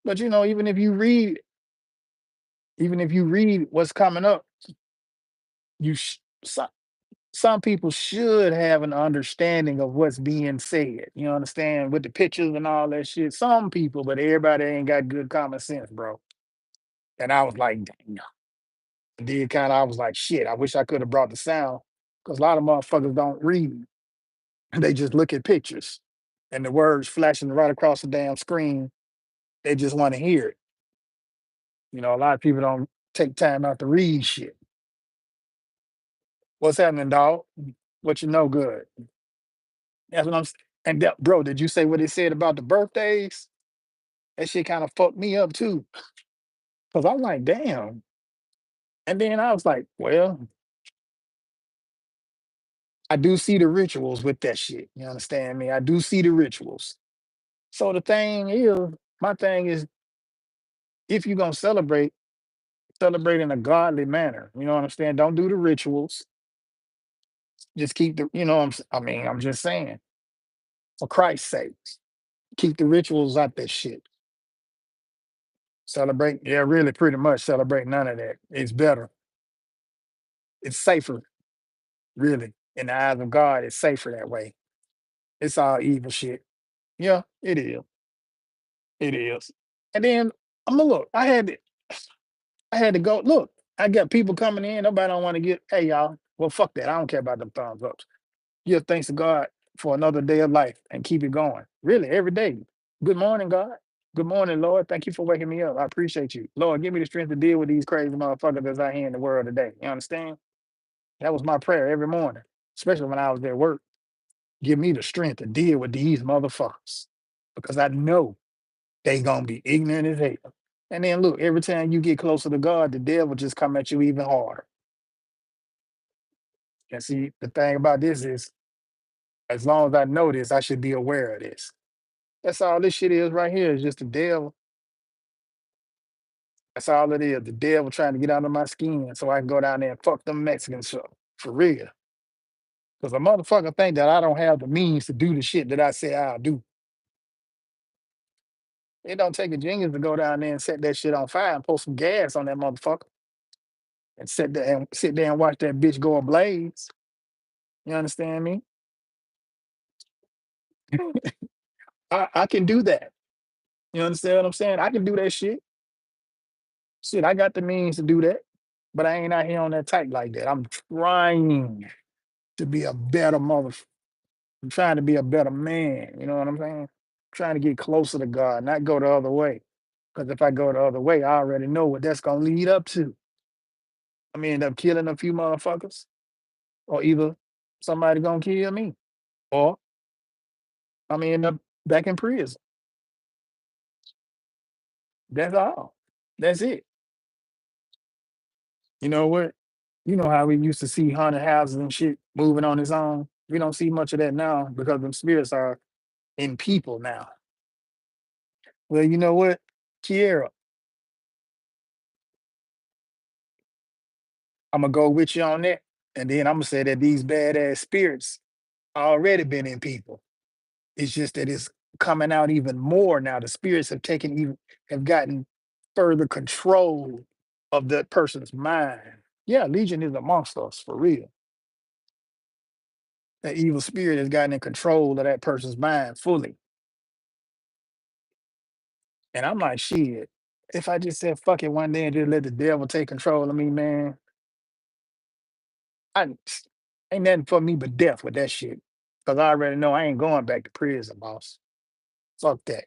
But even if you read what's coming up, you some people should have an understanding of what's being said. You understand with the pictures and all that shit. Some people, but everybody ain't got good common sense, bro. And I was like, damn. And then I was like, shit, I wish I could have brought the sound. Because a lot of motherfuckers don't read. They just look at pictures and the words flashing right across the damn screen. They just want to hear it. A lot of people don't take time out to read shit. What's happening, dog? What you know good? That's what and bro, did you say what it said about the birthdays? That shit kind of fucked me up too. Cause I'm like, damn. And then I was like, well, I do see the rituals with that shit. You understand me? I do see the rituals. So the thing is, my thing is, if you're gonna celebrate in a godly manner. You know what I'm saying? Don't do the rituals. Just keep the, I'm just saying, for Christ's sake, keep the rituals out that shit. Celebrate, yeah, really pretty much celebrate none of that. It's better. It's safer, really. In the eyes of God, it's safer that way. It's all evil shit. Yeah, it is. It is. And then I'm gonna look. I had to go. Look, I got people coming in. Nobody don't want to get. Hey y'all. Well, fuck that. I don't care about them thumbs ups. Give thanks to God for another day of life and keep it going. Really, every day. Good morning, God. Good morning, Lord. Thank you for waking me up. I appreciate you. Lord, give me the strength to deal with these crazy motherfuckers that's out here in the world today. You understand? That was my prayer every morning, especially when I was at work. Give me the strength to deal with these motherfuckers because I know they gonna be ignorant as hell. And then look, every time you get closer to God, the devil just come at you even harder. And see, the thing about this is, as long as I know this, I should be aware of this. That's all this shit is right here. Is just the devil. That's all it is. The devil trying to get under my skin so I can go down there and fuck them Mexicans up. For real. Because a motherfucker think that I don't have the means to do the shit that I say I'll do. It don't take a genius to go down there and set that shit on fire and pour some gas on that motherfucker and sit there and watch that bitch go ablaze. You understand me? I can do that. You understand what I'm saying? I can do that shit. Shit, I got the means to do that. But I ain't out here on that type like that. I'm trying to be a better mother. I'm trying to be a better man. You know what I'm saying? Trying to get closer to God, not go the other way. Because if I go the other way, I already know what that's gonna lead up to. I'm gonna end up killing a few motherfuckers, or either somebody gonna kill me, or I'm gonna end up back in prison. That's all. That's it. You know what? You know how we used to see haunted houses and shit moving on its own. We don't see much of that now because them spirits are in people now. Well, you know what, Kiera, I'm gonna go with you on that, and then I'm gonna say that these badass spirits already been in people. It's just that it's coming out even more now. The spirits have gotten further control of that person's mind. Yeah, Legion is amongst us for real. That evil spirit has gotten in control of that person's mind fully. And I'm like, shit. If I just said fuck it one day and just let the devil take control of me, man, I ain't nothing for me but death with that shit. Cause I already know I ain't going back to prison, boss. Fuck that.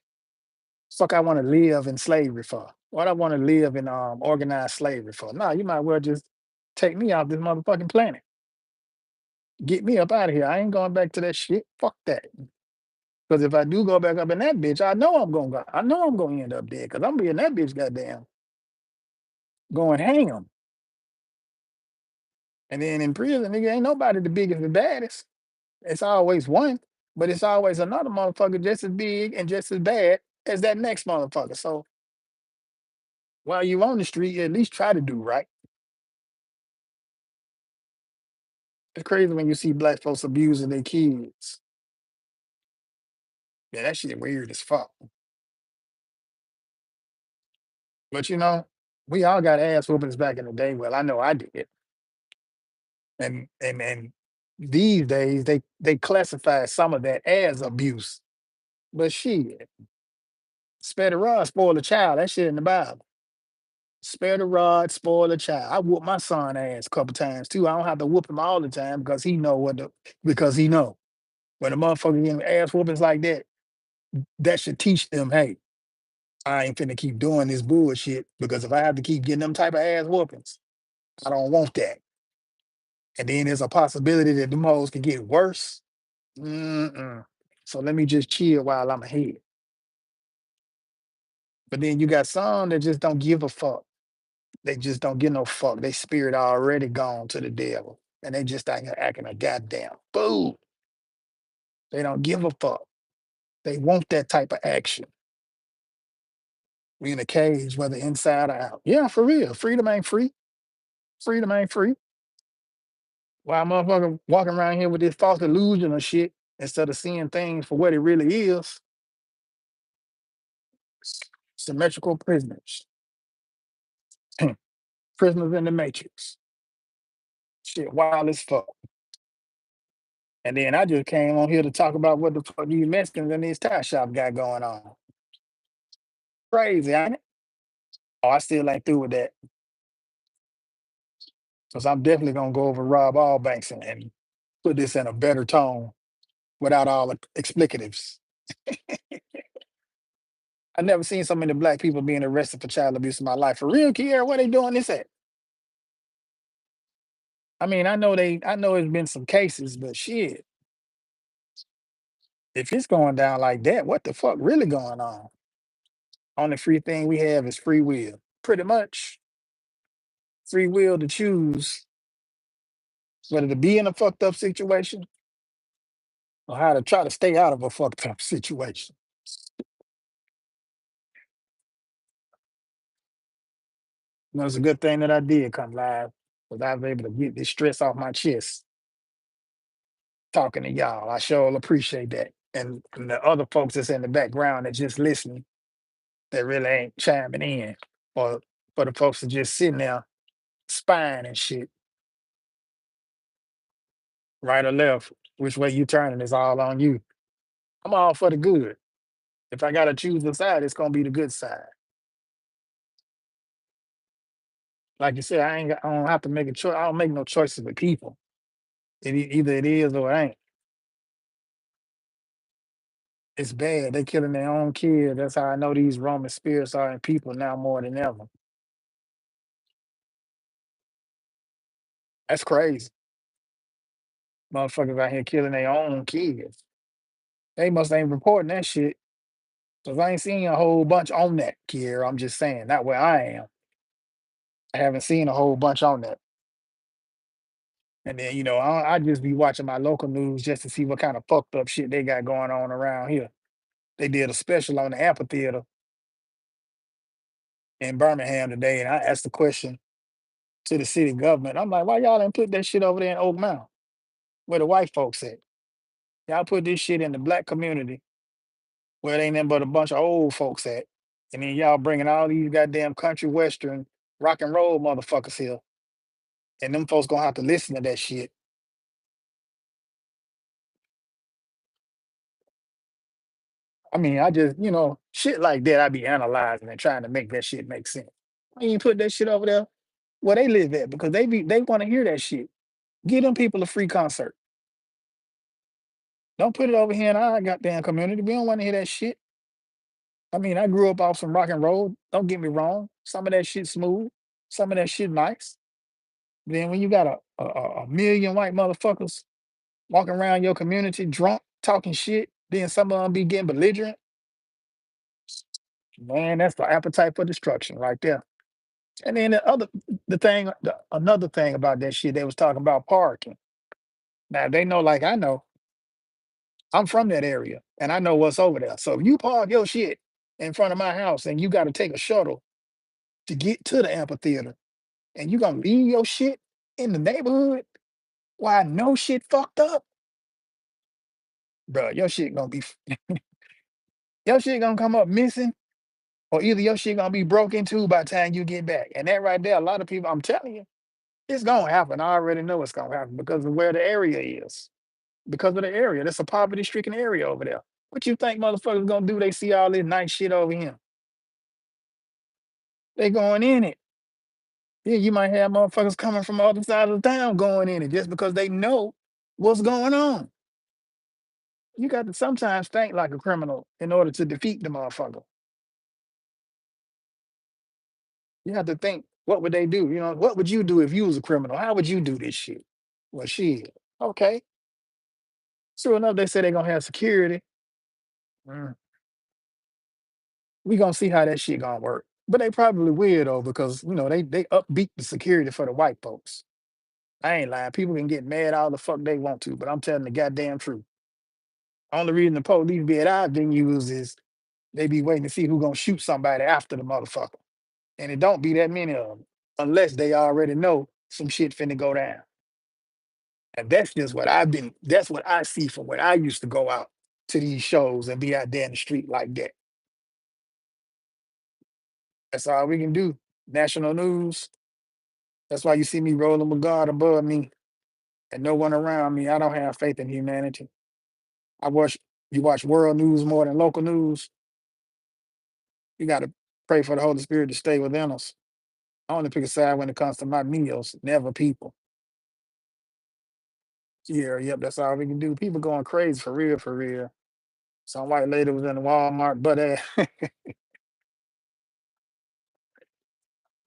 Fuck I want to live in slavery for? What I want to live in organized slavery for? Nah, you might well just take me off this motherfucking planet. Get me up out of here. I ain't going back to that shit. Fuck that. Because if I do go back up in that bitch, I know I'm gonna go. I know I'm gonna end up dead. Cause I'm being that bitch goddamn going ham. And then in prison, nigga, ain't nobody the biggest and baddest. It's always one, but it's always another motherfucker just as big and just as bad as that next motherfucker. So while you on the street, you at least try to do right. It's crazy when you see black folks abusing their kids. Yeah, that shit weird as fuck. But we all got ass whoopings back in the day. Well, I know I did. And these days they classify some of that as abuse. But shit, spare the rod, spoil the child. That shit in the Bible. Spare the rod, spoil the child. I whoop my son ass a couple times too. I don't have to whoop him all the time because he know because he know. When a motherfucker getting ass whoopings like that, that should teach them, hey, I ain't finna keep doing this bullshit because if I have to keep getting them type of ass whoopings, I don't want that. And then there's a possibility that them hoes can get worse. Mm-mm. So let me just chill while I'm ahead. But then you got some that just don't give a fuck. They just don't give no fuck. They spirit already gone to the devil. And they just acting a goddamn fool. They don't give a fuck. They want that type of action. We in a cage, whether inside or out. Yeah, for real. Freedom ain't free. Freedom ain't free. Why motherfucker walking around here with this false illusion of shit instead of seeing things for what it really is? Symmetrical prisoners. Prisoners in the matrix. Shit wild as fuck. And then I just came on here to talk about what the fuck these Mexicans and these tie shop got going on. Crazy, ain't it? Oh, I still ain't through with that. Because I'm definitely gonna go over Rob Allbanks and put this in a better tone without all the explicatives. I never seen so many black people being arrested for child abuse in my life. For real, Kiera, where they doing this at? I mean, I know it's been some cases, but shit, if it's going down like that, what the fuck really going on? Only free thing we have is free will. Pretty much free will to choose whether to be in a fucked up situation or how to try to stay out of a fucked up situation. It's a good thing that I did come live because I was able to get this stress off my chest talking to y'all. I sure appreciate that. And the other folks that's in the background that just listening that really ain't chiming in. Or for the folks that just sitting there spying and shit, right or left, which way you turning is all on you. I'm all for the good. If I gotta choose the side, it's gonna be the good side. Like you said, I don't have to make a choice. I don't make no choices with people. Either it is or it ain't. It's bad. They killing their own kids. That's how I know these Roman spirits are in people now more than ever. That's crazy. Motherfuckers out here killing their own kids. They must ain't reporting that shit. Cause I ain't seen a whole bunch on that, Kier. I'm just saying, not where I am. I haven't seen a whole bunch on that. And then, I just be watching my local news just to see what kind of fucked up shit they got going on around here. They did a special on the amphitheater in Birmingham today, and I asked the question to the city government. I'm like, why y'all didn't put that shit over there in Oak Mountain, where the white folks at? Y'all put this shit in the black community where it ain't nothing but a bunch of old folks at. And then y'all bringing all these goddamn country western rock and roll motherfuckers here, and them folks gonna have to listen to that shit. I mean, I just, shit like that, I be analyzing and trying to make that shit make sense. I ain't put that shit over there where they live at because they want to hear that shit. Give them people a free concert. Don't put it over here in our goddamn community. We don't want to hear that shit. I mean, I grew up off some rock and roll. Don't get me wrong. Some of that shit smooth. Some of that shit nice. Then when you got a million white motherfuckers walking around your community drunk, talking shit, then some of them be getting belligerent, man, that's the appetite for destruction right there. And then another thing about that shit, they was talking about parking. Now they know, like I know, I'm from that area and I know what's over there. So if you park your shit in front of my house and you got to take a shuttle to get to the amphitheater and you gonna leave your shit in the neighborhood while no shit fucked up, bro, your shit gonna come up missing, or either your shit gonna be broke into by the time you get back. And that right there, a lot of people, I'm telling you, it's gonna happen. I already know it's gonna happen because of where the area is. Because of the area. That's a poverty stricken area over there. What you think motherfuckers gonna do? They see all this nice shit over here. They going in it. Yeah, you might have motherfuckers coming from the other side of the town going in it just because they know what's going on. You got to sometimes think like a criminal in order to defeat the motherfucker. You have to think, what would they do? What would you do if you was a criminal? How would you do this shit? Well, shit. Okay. Sure enough, they say they're gonna have security. Mm, we gonna see how that shit gonna work. But they probably will though, because they upbeat the security for the white folks. I ain't lying. People can get mad all the fuck they want to, but I'm telling the goddamn truth. Only reason the police be at our venues is they be waiting to see who gonna shoot somebody after the motherfucker. And it don't be that many of them, unless they already know some shit finna go down. And that's what I see from when I used to go out to these shows and be out there in the street like that. That's all we can do. National news. That's why you see me rolling with God above me and no one around me. I don't have faith in humanity. I watch You watch world news more than local news. You gotta pray for the Holy Spirit to stay within us. I only pick a side when it comes to my meals, never people. Yeah, yep, that's all we can do. People going crazy for real, for real. Some white lady was in the Walmart, but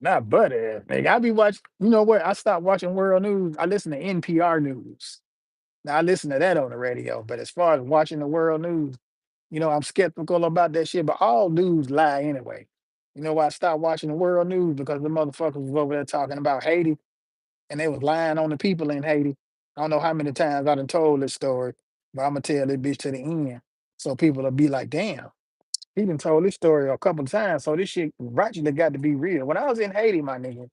not butt ass. Nigga, I be watching. You know what? I stopped watching world news. I listen to NPR news. Now I listen to that on the radio. But as far as watching the world news, I'm skeptical about that shit. But all news lie anyway. You know why I stopped watching the world news? Because the motherfuckers was over there talking about Haiti and they was lying on the people in Haiti. I don't know how many times I done told this story, but I'm gonna tell this bitch to the end. So people will be like, damn, he done told this story a couple times. So this shit rightly got to be real. When I was in Haiti, my nigga,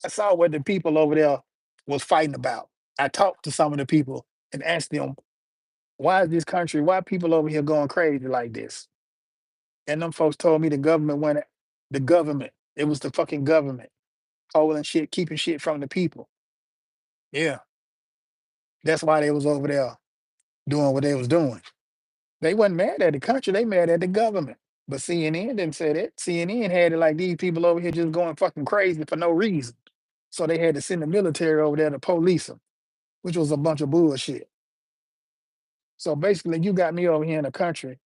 I saw what the people over there was fighting about. I talked to some of the people and asked them, why is this country, why people over here going crazy like this? And them folks told me the government, it was the fucking government holding shit, keeping shit from the people. Yeah, that's why they was over there doing what they was doing. They wasn't mad at the country, they mad at the government. But CNN didn't say that. CNN had it like these people over here just going fucking crazy for no reason. So they had to send the military over there to police them, which was a bunch of bullshit. So basically, you got me over here in a country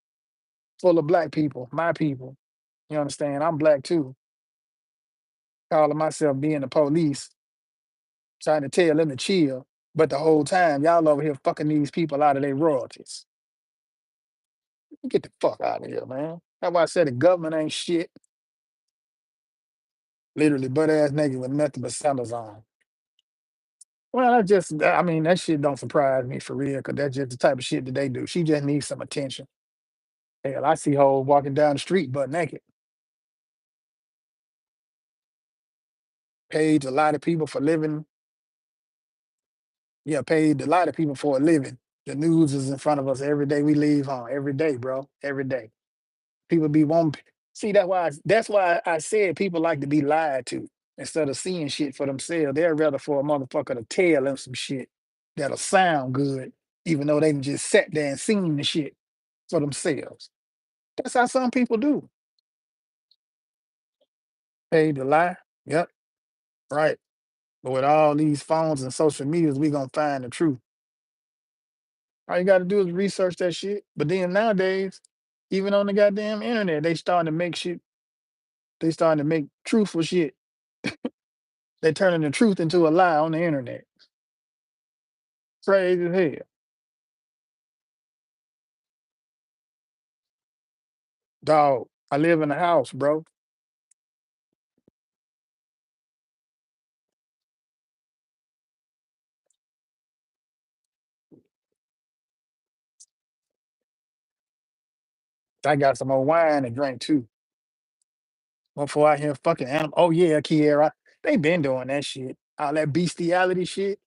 full of black people, my people. You understand? I'm black too, calling myself being the police, trying to tell them to chill. But the whole time, y'all over here fucking these people out of their royalties. Get the fuck out of here, man. That's why I said the government ain't shit. Literally butt ass naked with nothing but sandals on. Well, I mean, that shit don't surprise me for real, because that's just the type of shit that they do. She just needs some attention. Hell, I see hoes walking down the street butt naked. Paid a lot of people for living. Yeah, paid a lot of people for a living. The news is in front of us every day we leave home. Every day, bro. Every day. People be wanting. See, that's why I said people like to be lied to instead of seeing shit for themselves. They'd rather for a motherfucker to tell them some shit that'll sound good, even though they done just sat there and seen the shit for themselves. That's how some people do. Hey, to lie. Yep, right. But with all these phones and social medias, we gonna find the truth. All you gotta do is research that shit. But then nowadays, even on the goddamn internet, they starting to make truthful shit. They turning the truth into a lie on the internet. Crazy as hell. Dog, I live in a house, bro. I got some more wine to drink too. Before I hear fucking animal. Oh yeah, Kiera. They been doing that shit. All that bestiality shit.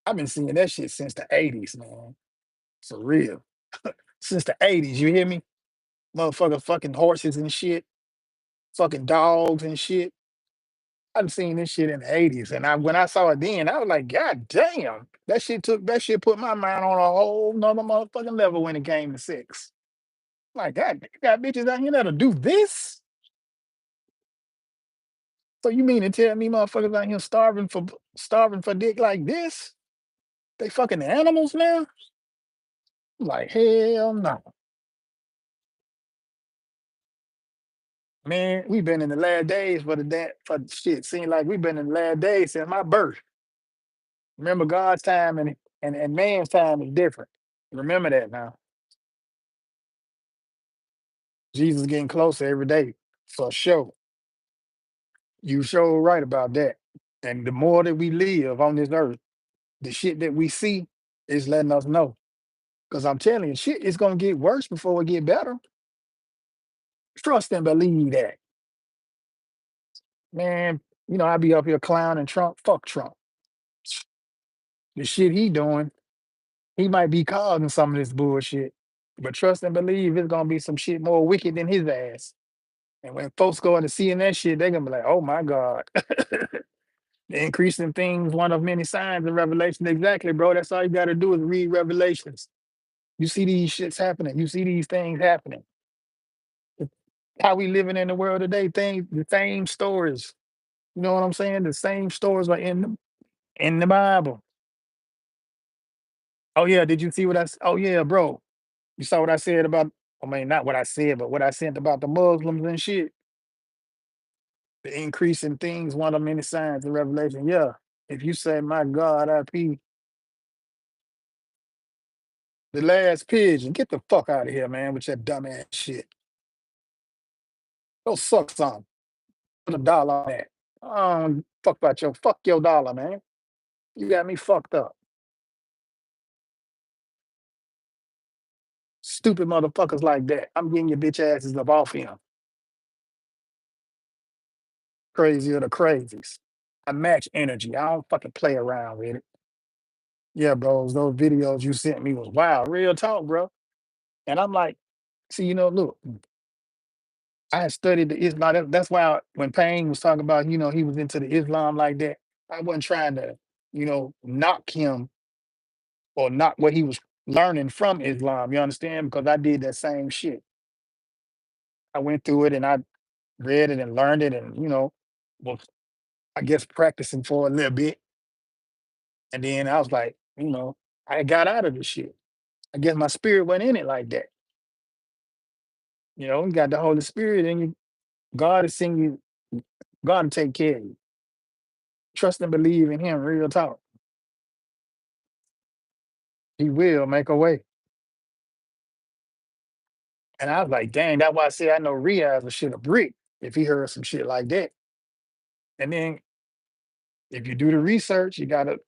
I've been seeing that shit since the 80s, man. For real. Since the 80s, you hear me? Motherfucker fucking horses and shit, fucking dogs and shit. I've seen this shit in the 80s. And when I saw it then, I was like, God damn. That shit put my mind on a whole nother motherfucking level when it came to sex. Like, God, you got bitches out here that'll do this? So you mean to tell me motherfuckers out here starving for dick like this? They fucking animals now? Like, hell no. Man, we've been in the last days for shit. Seems like we've been in the last days since my birth. Remember God's time and man's time is different. Remember that now. Jesus getting closer every day. For sure. You sure right about that. And the more that we live on this earth, the shit that we see is letting us know. Because I'm telling you, shit is gonna get worse before it get better. Trust and believe that. Man, I be up here clowning Trump. Fuck Trump. The shit he doing, he might be causing some of this bullshit. But trust and believe it's gonna be some shit more wicked than his ass. And when folks go into seeing that shit, they're gonna be like, oh my God. The increasing things, one of many signs of revelation. Exactly, bro. That's all you gotta do is read Revelations. You see these shits happening, you see these things happening. How we living in the world today, things, the same stories. You know what I'm saying? The same stories are in the Bible. Oh yeah, did you see what oh yeah, bro. You saw what I said about, I mean, not what I said, but what I said about the Muslims and shit. The increase in things, one of many signs of revelation. Yeah. If you say, my God, IP, the last pigeon, get the fuck out of here, man, with that dumbass shit. Go suck some. Put $1 on that. Fuck your dollar, man. You got me fucked up. Stupid motherfuckers like that. I'm getting your bitch asses up off him. Crazy of the crazies. I match energy. I don't fucking play around with it. Yeah, bros, those videos you sent me was wild. Real talk, bro. And I'm like, see, look, I had studied the Islam. That's why when Payne was talking about, he was into the Islam like that, I wasn't trying to, knock him or knock what he was learning from Islam. You understand? Because I did that same shit. I went through it and I read it and learned it and, was, I guess, practicing for a little bit. And then I was like, I got out of the shit. I guess my spirit went in it like that. You got the Holy Spirit and you, God is seeing you, God will take care of you. Trust and believe in him, real talk. He will make a way. And I was like, dang, that's why I said I know Riaz was shit a brick if he heard some shit like that. And then if you do the research, you gotta,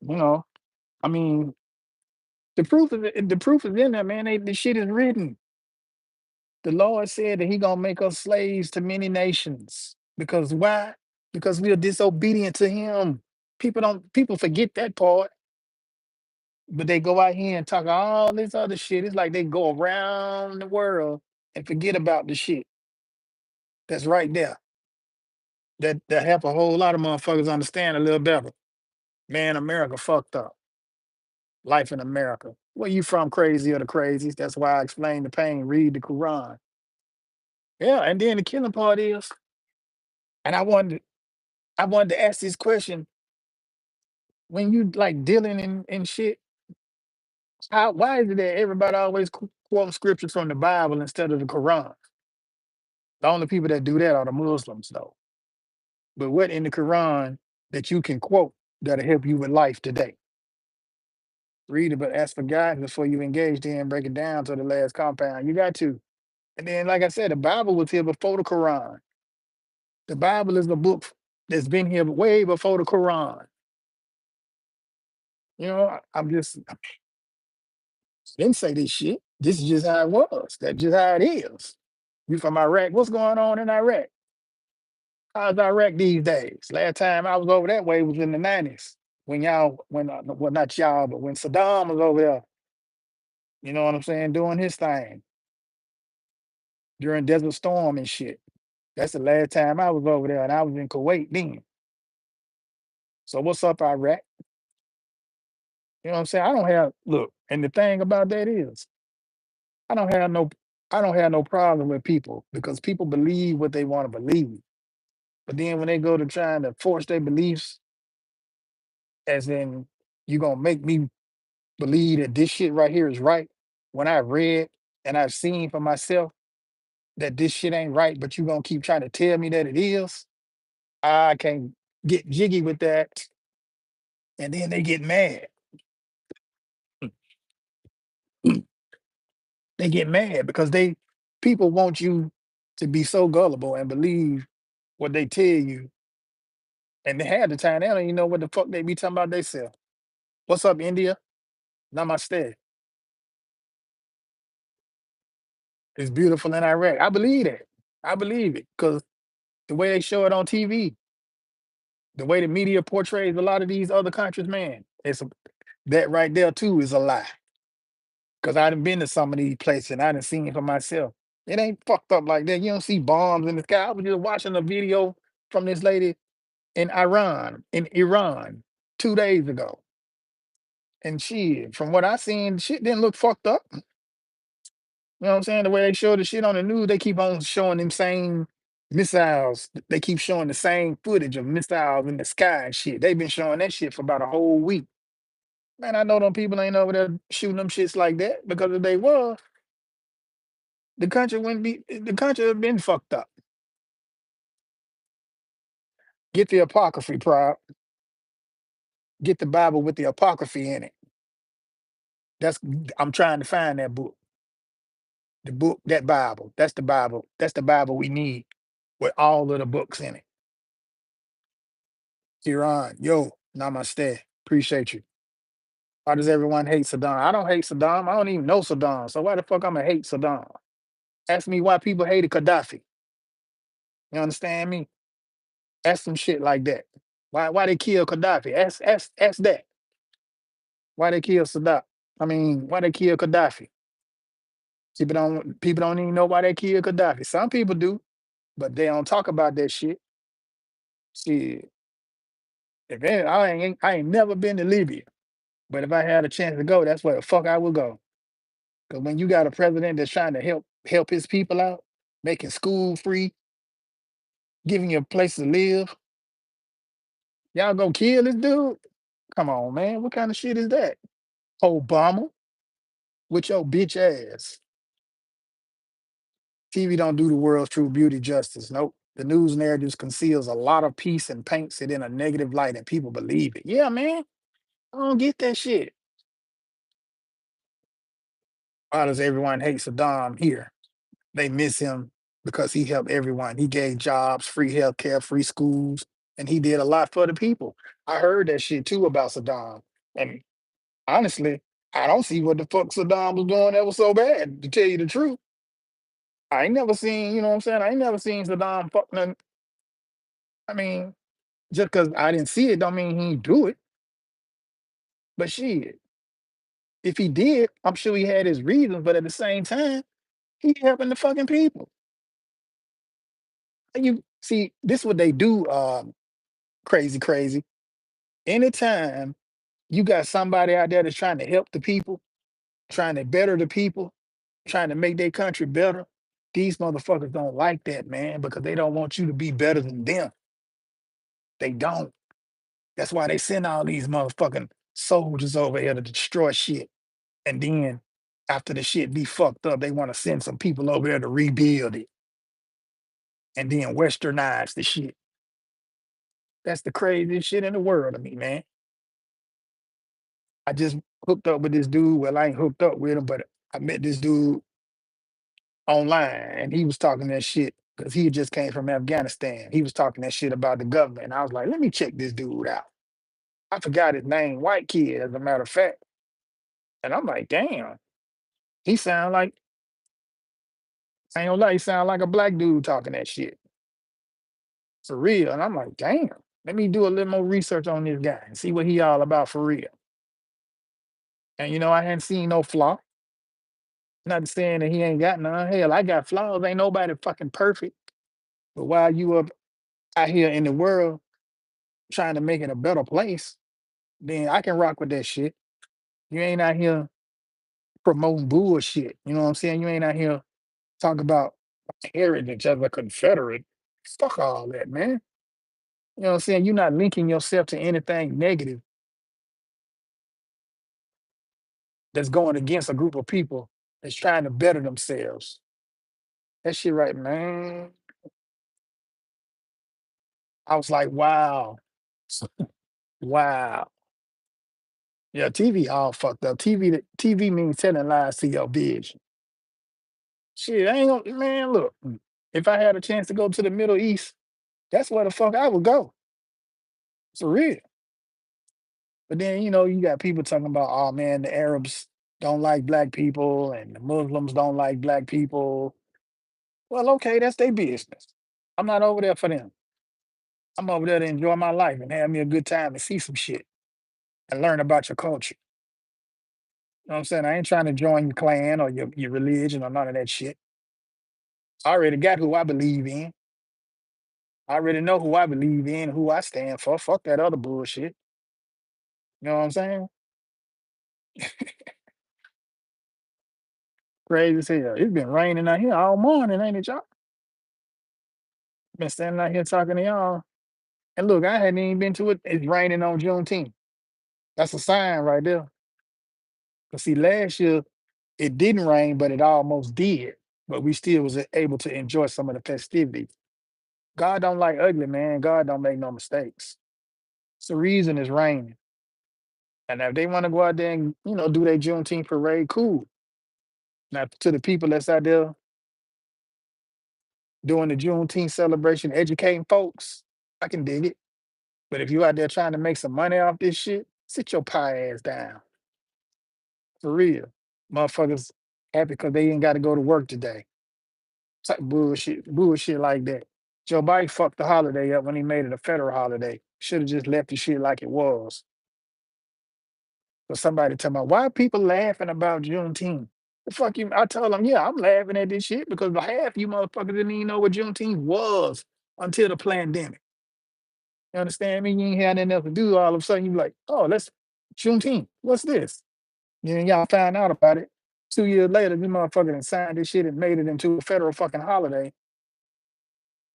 I mean, the proof is in there, man. The shit is written. The Lord said that he gonna make us slaves to many nations. Because why? Because we are disobedient to him. People forget that part, but they go out here and talk all this other shit. It's like they go around the world and forget about the shit. That's right there. That help a whole lot of motherfuckers understand a little better. Man, America fucked up. Life in America. Where you from, crazy or the crazies? That's why I explained the pain. Read the Quran. Yeah, and then the killing part is, and I wanted to ask this question: when you like dealing in shit, why is it that everybody always quote scripture from the Bible instead of the Quran? The only people that do that are the Muslims, though. But what in the Quran that you can quote that'll help you with life today? Read it, but ask for guidance before you engage. Then break it down to the last compound. You got to. And then, like I said, the Bible was here before the Quran. The Bible is a book that's been here way before the Quran. I'm just I didn't say this shit. This is just how it was. That's just how it is. You from Iraq? What's going on in Iraq? How's Iraq these days? Last time I was over that way was in the 90s. Well, not y'all, but when Saddam was over there, you know what I'm saying, doing his thing during Desert Storm and shit. That's the last time I was over there, and I was in Kuwait then. So what's up, Iraq? You know what I'm saying? I don't have look, and the thing about that is, I don't have no, I don't have no problem with people because people believe what they want to believe. But then when they go to trying to force their beliefs, as in you gonna make me believe that this shit right here is right, when I've read and I've seen for myself that this shit ain't right, but you gonna keep trying to tell me that it is, I can't get jiggy with that. And then they get mad. They get mad because people want you to be so gullible and believe what they tell you. And they had the time, they don't even know what the fuck they be talking about themselves. What's up, India? Namaste. It's beautiful in Iraq. I believe that. I believe it because the way they show it on TV, the way the media portrays a lot of these other countries, man, that right there too is a lie. Because I done been to some of these places and I done seen it for myself. It ain't fucked up like that. You don't see bombs in the sky. I was just watching a video from this lady in Iran 2 days ago. And shit, from what I seen, shit didn't look fucked up. You know what I'm saying? The way they show the shit on the news, they keep on showing them same missiles. They keep showing the same footage of missiles in the sky and shit. They've been showing that shit for about a whole week. Man, I know them people ain't over there shooting them shits like that because if they was, the country have been fucked up. Get the apocryphy, proud. Get the Bible with the apocryphy in it. That's I'm trying to find that book. The book, that Bible. That's the Bible. That's the Bible we need with all of the books in it. Iran, yo, namaste. Appreciate you. Why does everyone hate Saddam? I don't hate Saddam. I don't even know Saddam. So why the fuck I'ma hate Saddam? Ask me why people hated Gaddafi. You understand me? Ask some shit like that. Why they kill Gaddafi? Ask that. Why they kill Saddam? I mean, why they kill Gaddafi? People don't even know why they killed Gaddafi. Some people do, but they don't talk about that shit. Shit. I ain't never been to Libya. But if I had a chance to go, that's where the fuck I would go. Because when you got a president that's trying to help his people out, making school free, giving you a place to live, y'all gonna kill this dude? Come on, man. What kind of shit is that? Obama with your bitch ass. TV don't do the world's true beauty justice. Nope. The news narrative conceals a lot of peace and paints it in a negative light, and people believe it. Yeah, man. I don't get that shit. Why does everyone hate Saddam here? They miss him because he helped everyone. He gave jobs, free healthcare, free schools, and he did a lot for the people. I heard that shit too about Saddam. And honestly, I don't see what the fuck Saddam was doing that was so bad, to tell you the truth. I ain't never seen, you know what I'm saying? I ain't never seen Saddam fuck nothing. I mean, just because I didn't see it don't mean he didn't do it. But shit, if he did, I'm sure he had his reasons, but at the same time, he helping the fucking people. You see, this what they do, crazy, crazy. Anytime you got somebody out there that's trying to help the people, trying to better the people, trying to make their country better, these motherfuckers don't like that, man, because they don't want you to be better than them. They don't. That's why they send all these motherfucking soldiers over here to destroy shit. And then after the shit be fucked up, they want to send some people over there to rebuild it and then westernize the shit. That's the craziest shit in the world to me, man. I just hooked up with this dude. Well, I ain't hooked up with him, but I met this dude online and he was talking that shit because he just came from Afghanistan. He was talking that shit about the government. And I was like, let me check this dude out. I forgot his name, white kid, as a matter of fact. And I'm like, damn, he sound like, I ain't gonna lie, he sound like a black dude talking that shit. For real. And I'm like, damn, let me do a little more research on this guy and see what he all about for real. And I hadn't seen no flaw. Not saying that he ain't got none. Hell, I got flaws. Ain't nobody fucking perfect. But while you up out here in the world trying to make it a better place, then I can rock with that shit. You ain't out here promoting bullshit. You know what I'm saying? You ain't out here talking about heritage as a Confederate. Fuck all that, man. You know what I'm saying? You're not linking yourself to anything negative that's going against a group of people that's trying to better themselves. That shit right, man. I was like, wow. Wow. Yeah, TV all fucked up. TV means telling lies to your vision. Shit, I ain't gonna, man, look. If I had a chance to go to the Middle East, that's where the fuck I would go. For real. But then, you got people talking about, oh man, the Arabs don't like black people and the Muslims don't like black people. Well, okay, that's their business. I'm not over there for them. I'm over there to enjoy my life and have me a good time and see some shit and learn about your culture. You know what I'm saying? I ain't trying to join your clan or your religion or none of that shit. I already got who I believe in. I already know who I believe in, who I stand for. Fuck that other bullshit. You know what I'm saying? Crazy as hell. It's been raining out here all morning, ain't it, y'all? Been standing out here talking to y'all. And look, I hadn't even been to it. It's raining on Juneteenth. That's a sign right there. Cause see, last year it didn't rain, but it almost did. But we still was able to enjoy some of the festivities. God don't like ugly, man. God don't make no mistakes. It's the reason it's raining. And if they want to go out there and, do their Juneteenth parade, cool. Now to the people that's out there doing the Juneteenth celebration, educating folks, I can dig it. But if you out there trying to make some money off this shit, sit your pie ass down. For real. Motherfuckers happy because they ain't got to go to work today. Type bullshit like that. Joe Biden fucked the holiday up when he made it a federal holiday. Should have just left the shit like it was. But somebody tell me, why are people laughing about Juneteenth? The fuck you? I told them, yeah, I'm laughing at this shit because half you motherfuckers didn't even know what Juneteenth was until the pandemic. You understand me? You ain't had nothing else to do. All of a sudden, you be like, oh, let's Juneteenth. What's this? Then y'all find out about it. 2 years later, this motherfucker done signed this shit and made it into a federal fucking holiday.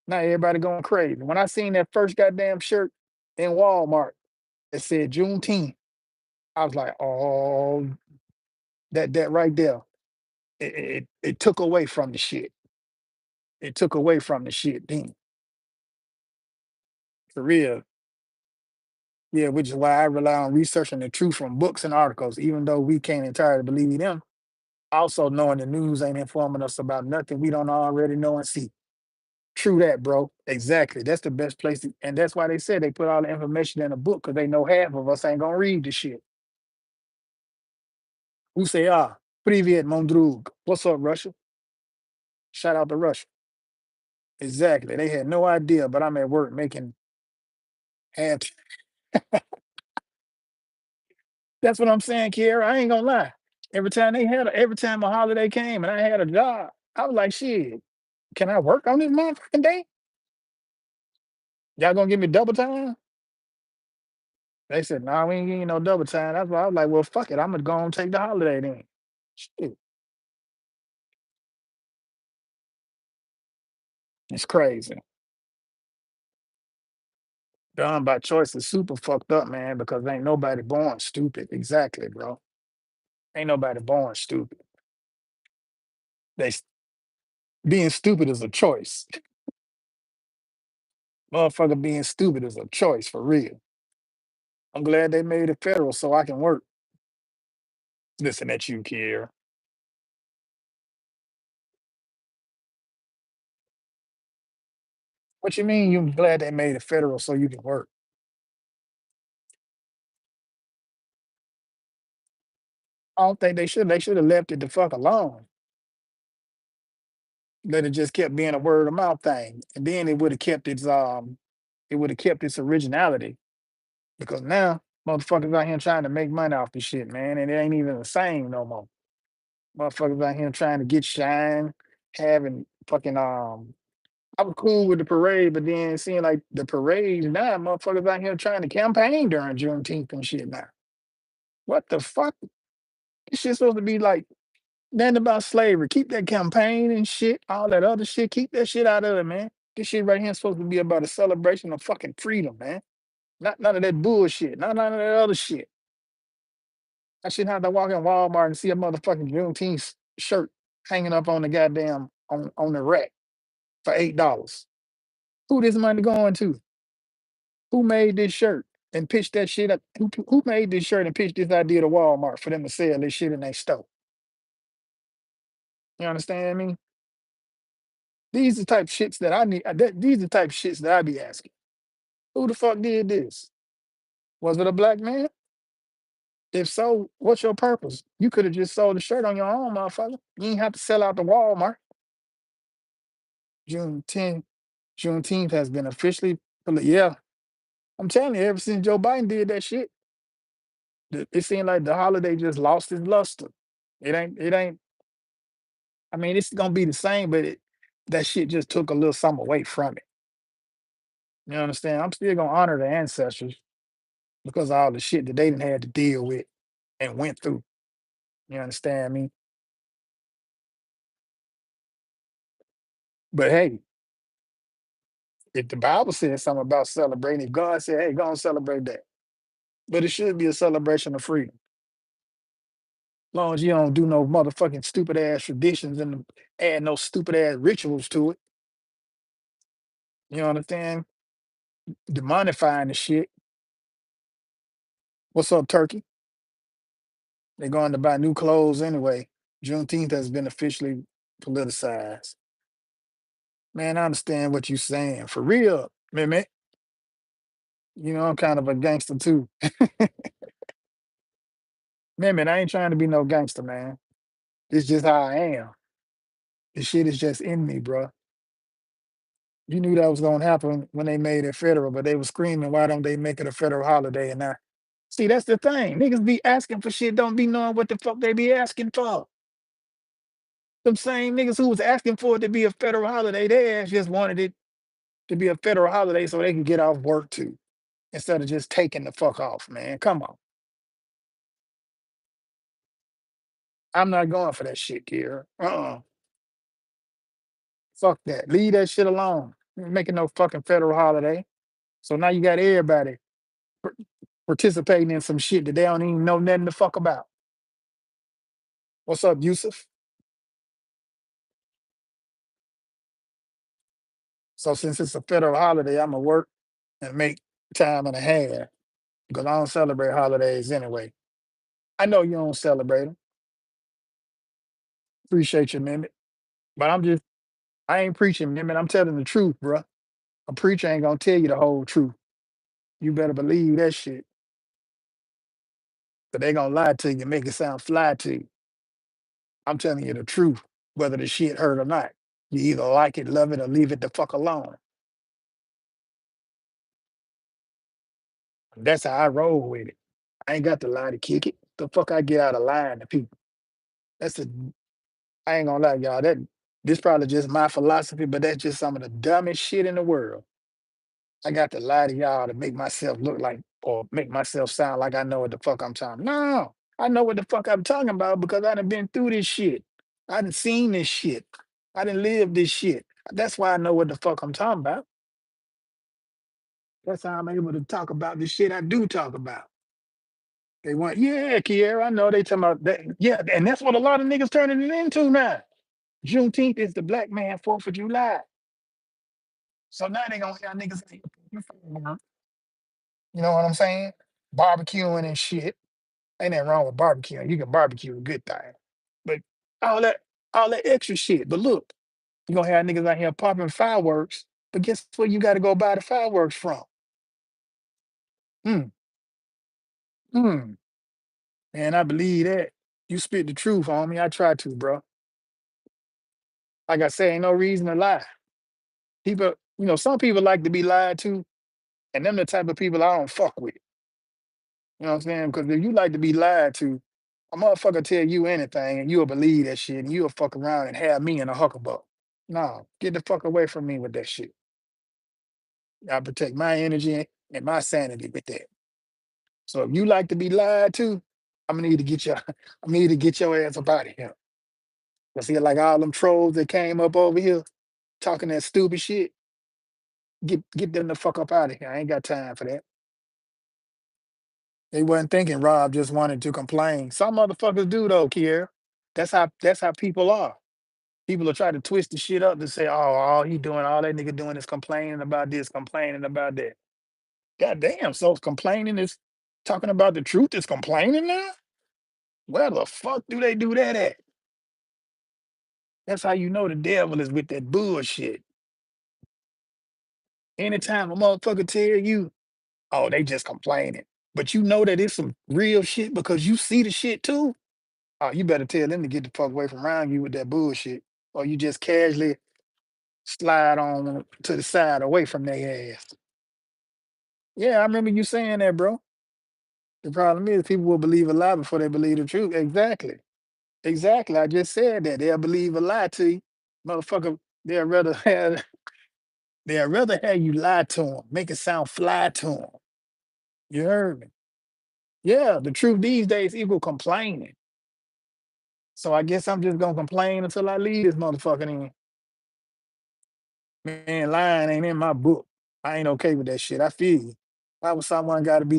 Now everybody going crazy. When I seen that first goddamn shirt in Walmart that said Juneteenth, I was like, oh, that right there. It took away from the shit. It took away from the shit, then. For real. Yeah, which is why I rely on researching the truth from books and articles, even though we can't entirely believe them. Also knowing the news ain't informing us about nothing we don't already know and see. True that, bro. Exactly. That's the best place and that's why they said they put all the information in a book, because they know half of us ain't gonna read the shit. Who say, Privyet, mon drug. What's up, Russia? Shout out to Russia. Exactly. They had no idea, but I'm at work making half. That's what I'm saying, Kiera. I ain't gonna lie. Every time a holiday came and I had a job, I was like, shit, can I work on this motherfucking day? Y'all gonna give me double time? They said, nah, we ain't getting no double time. That's why I was like, well, fuck it. I'm gonna go and take the holiday then. Shit, it's crazy. Done by choice is super fucked up, man, because ain't nobody born stupid. Exactly, bro. Ain't nobody born stupid. They s- being stupid is a choice. Motherfucker being stupid is a choice for real. I'm glad they made it federal so I can work. Listen at you, Kier. What you mean you glad they made it federal so you can work? I don't think they should. They should have left it the fuck alone. Let it just kept being a word of mouth thing. And then it would have kept its originality. Because now motherfuckers out here trying to make money off this shit, man. And it ain't even the same no more. Motherfuckers out here trying to get shine, having fucking I was cool with the parade, but then seeing like the parades now, motherfuckers out here trying to campaign during Juneteenth and shit now. What the fuck? This shit supposed to be like nothing about slavery. Keep that campaign and shit, all that other shit. Keep that shit out of it, man. This shit right here is supposed to be about a celebration of fucking freedom, man. Not none of that bullshit. Not none of that other shit. I shouldn't have to walk in Walmart and see a motherfucking Juneteenth shirt hanging up on the goddamn on the rack for $8. Who this money going to? Who made this shirt and pitched that shit up? Who made this shirt and pitched this idea to Walmart for them to sell this shit in their store? You understand me? These are the type shits that I need. These are the type shits that I be asking. Who the fuck did this? Was it a black man? If so, what's your purpose? You could have just sold the shirt on your own, motherfucker. You ain't have to sell out to Walmart. Juneteenth, Juneteenth has been officially, yeah. I'm telling you, ever since Joe Biden did that shit, it seemed like the holiday just lost its luster. It ain't. I mean, it's gonna be the same, but that shit just took a little something away from it. You understand? I'm still gonna honor the ancestors because of all the shit that they didn't had to deal with and went through. You understand me? But hey, if the Bible says something about celebrating, if God said, hey, go and celebrate that. But it should be a celebration of freedom. As long as you don't do no motherfucking stupid ass traditions and add no stupid ass rituals to it. You understand? Demonifying the shit. What's up, Turkey? They're going to buy new clothes anyway. Juneteenth has been officially politicized. Man, I understand what you're saying. For real, man. You know, I'm kind of a gangster too. Man, I ain't trying to be no gangster, man. It's just how I am. This shit is just in me, bro. You knew that was gonna happen when they made it federal, but they were screaming, why don't they make it a federal holiday? And now, see, that's the thing. Niggas be asking for shit, don't be knowing what the fuck they be asking for. Them same niggas who was asking for it to be a federal holiday, they ass just wanted it to be a federal holiday so they can get off work too, instead of just taking the fuck off, man. Come on. I'm not going for that shit, Kira. Fuck that. Leave that shit alone. You ain't making no fucking federal holiday. So now you got everybody par- participating in some shit that they don't even know nothing to fuck about. What's up, Yusuf? So since it's a federal holiday, I'm gonna work and make time and a half because I don't celebrate holidays anyway. I know you don't celebrate them. Appreciate you, man. But I ain't preaching, man. I'm telling the truth, bro. A preacher ain't gonna tell you the whole truth. You better believe that shit. But they gonna lie to you, make it sound fly to you. I'm telling you the truth, whether the shit hurt or not. You either like it, love it, or leave it the fuck alone. That's how I roll with it. I ain't got to lie to kick it. The fuck I get out of lying to people. That's a I ain't gonna lie, y'all. This probably just my philosophy, but that's just some of the dumbest shit in the world. I got to lie to y'all to make myself look like or make myself sound like I know what the fuck I'm talking. No, I know what the fuck I'm talking about because I done been through this shit. I done seen this shit. I done lived this shit. That's why I know what the fuck I'm talking about. That's how I'm able to talk about the shit I do talk about. They want, yeah, Kiera, I know they talking about that. Yeah, and that's what a lot of niggas turning it into now. Juneteenth is the black man 4th of July. So now they gonna have niggas, you know what I'm saying? Barbecuing and shit. Ain't nothing wrong with barbecuing. You can barbecue a good thing. But all that, all that extra shit. But look, you gonna have niggas out here popping fireworks, but guess where you gotta go buy the fireworks from? Hmm. Hmm. And I believe that. You spit the truth on me. I try to, bro. Like I say, ain't no reason to lie. People, some people like to be lied to, and them the type of people I don't fuck with. You know what I'm saying? Because if you like to be lied to, a motherfucker tell you anything and you'll believe that shit and you'll fuck around and have me in a hucklebuck. No, get the fuck away from me with that shit. I protect my energy and my sanity with that. So if you like to be lied to, I'm gonna need to get your I'm gonna need to get your ass up out of here. Cause see, like all them trolls that came up over here talking that stupid shit, get them the fuck up out of here. I ain't got time for that. They wasn't thinking Rob just wanted to complain. Some motherfuckers do though, Kier. That's how people are. People will try to twist the shit up to say, oh, all that nigga doing is complaining about this, complaining about that. God damn, so complaining is talking about the truth is complaining now? Where the fuck do they do that at? That's how you know the devil is with that bullshit. Anytime a motherfucker tell you, oh, they just complaining. But you know that it's some real shit because you see the shit too. Oh, you better tell them to get the fuck away from around you with that bullshit. Or you just casually slide on to the side away from their ass. Yeah, I remember you saying that, bro. The problem is people will believe a lie before they believe the truth. Exactly. Exactly. I just said that. They'll believe a lie to you. Motherfucker, they'll rather have you lie to them, make it sound fly to them. You heard me. Yeah, the truth these days equal complaining. So I guess I'm just gonna complain until I leave this motherfucker in. Man, lying ain't in my book. I ain't okay with that shit. I feel you. Why would someone gotta be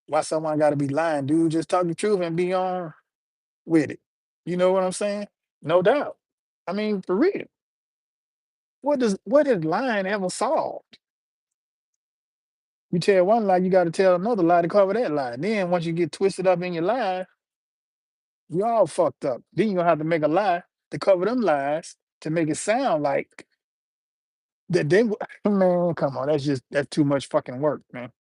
why someone gotta be lying, dude? Just talk the truth and be on with it. You know what I'm saying? No doubt. I mean, for real. What is lying ever solved? You tell one lie, you gotta tell another lie to cover that lie. Then once you get twisted up in your lie, you all fucked up. Then you're gonna have to make a lie to cover them lies to make it sound like that they man, come on, that's too much fucking work, man.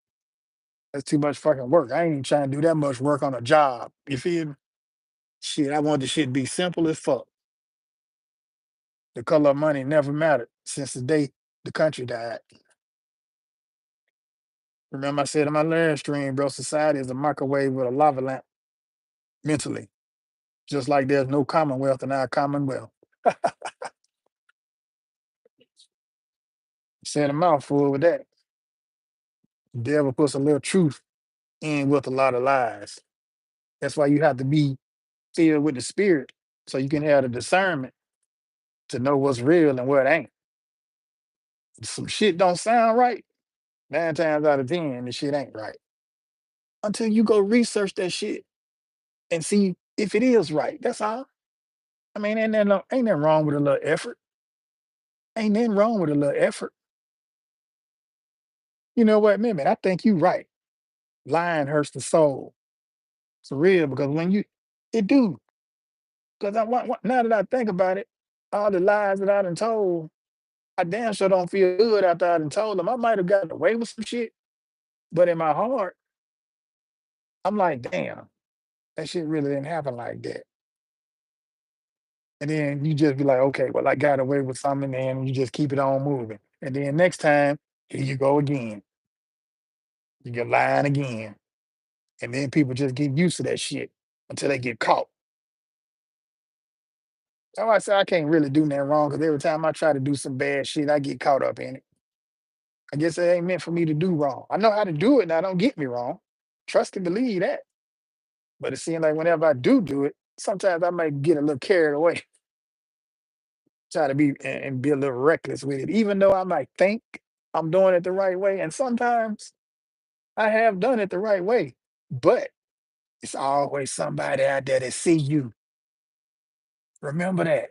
That's too much fucking work. I ain't even trying to do that much work on a job. You feel me? Shit, I want the shit to be simple as fuck. The color of money never mattered since the day the country died. Remember I said in my last stream, bro, society is a microwave with a lava lamp mentally. Just like there's no commonwealth in our commonwealth. Said a mouthful with that. The devil puts a little truth in with a lot of lies. That's why you have to be filled with the spirit so you can have the discernment to know what's real and what ain't. Some shit don't sound right. 9 times out of 10, the shit ain't right. Until you go research that shit and see if it is right. That's all. I mean, ain't nothing wrong with a little effort. Ain't nothing wrong with a little effort. You know what, man? I think you right. Lying hurts the soul. It's real because when it do. Because now that I think about it, all the lies that I done told, I damn sure don't feel good after I done told them. I might have gotten away with some shit, but in my heart, I'm like, damn, that shit really didn't happen like that. And then you just be like, okay, well, I got away with something, and you just keep it on moving. And then next time, here you go again. You get lying again. And then people just get used to that shit until they get caught. That's why I say I can't really do nothing wrong because every time I try to do some bad shit, I get caught up in it. I guess it ain't meant for me to do wrong. I know how to do it now, don't get me wrong. Trust and believe that. But it seems like whenever I do it, sometimes I might get a little carried away, try to be and be a little reckless with it, even though I might think I'm doing it the right way. And sometimes I have done it the right way. But it's always somebody out there that see you. Remember that.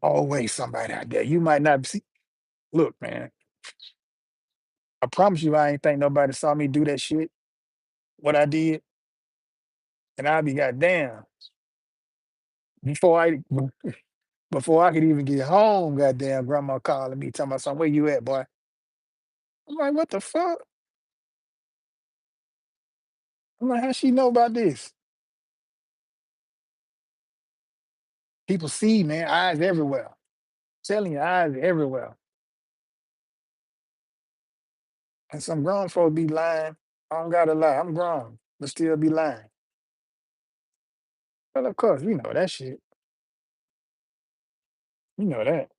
Always somebody out there. You might not see. Look, man, I promise you I ain't think nobody saw me do that shit, what I did. And I'll be goddamn. Before I before I could even get home, goddamn grandma calling me, talking about something, where you at, boy? I'm like, what the fuck? I'm like, how she know about this? People see, man, eyes everywhere. Telling you, eyes everywhere. And some grown folks be lying. I don't gotta lie. I'm grown, but still be lying. Well, of course, you know that shit. You know that.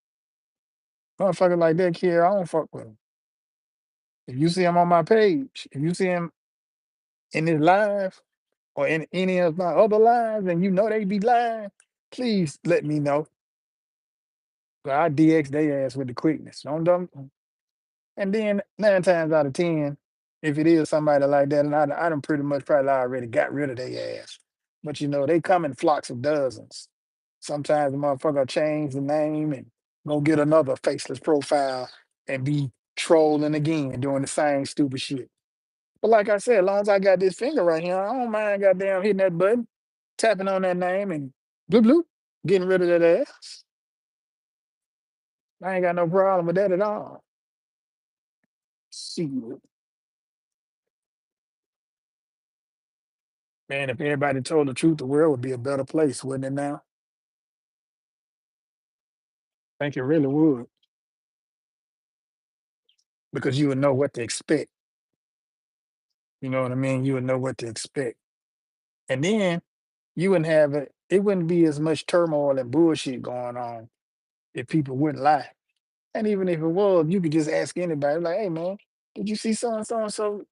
Motherfucker like that kid, I don't fuck with him. If you see him on my page, if you see him in his live or in any of my other lives and you know they be lying, please let me know. But I DX their ass with the quickness. Don't. And then 9 times out of 10, if it is somebody like that, and I done pretty much probably already got rid of their ass. But you know, they come in flocks of dozens. Sometimes the motherfucker change the name and go get another faceless profile and be trolling again, doing the same stupid shit. But like I said, as long as I got this finger right here, I don't mind goddamn hitting that button, tapping on that name and bloop bloop, getting rid of that ass. I ain't got no problem with that at all. See, man, if everybody told the truth, the world would be a better place, wouldn't it now? I think it really would. Because you would know what to expect. You know what I mean? You would know what to expect. And then you wouldn't have it wouldn't be as much turmoil and bullshit going on if people wouldn't lie. And even if it was, you could just ask anybody, like, hey man, did you see so and so and so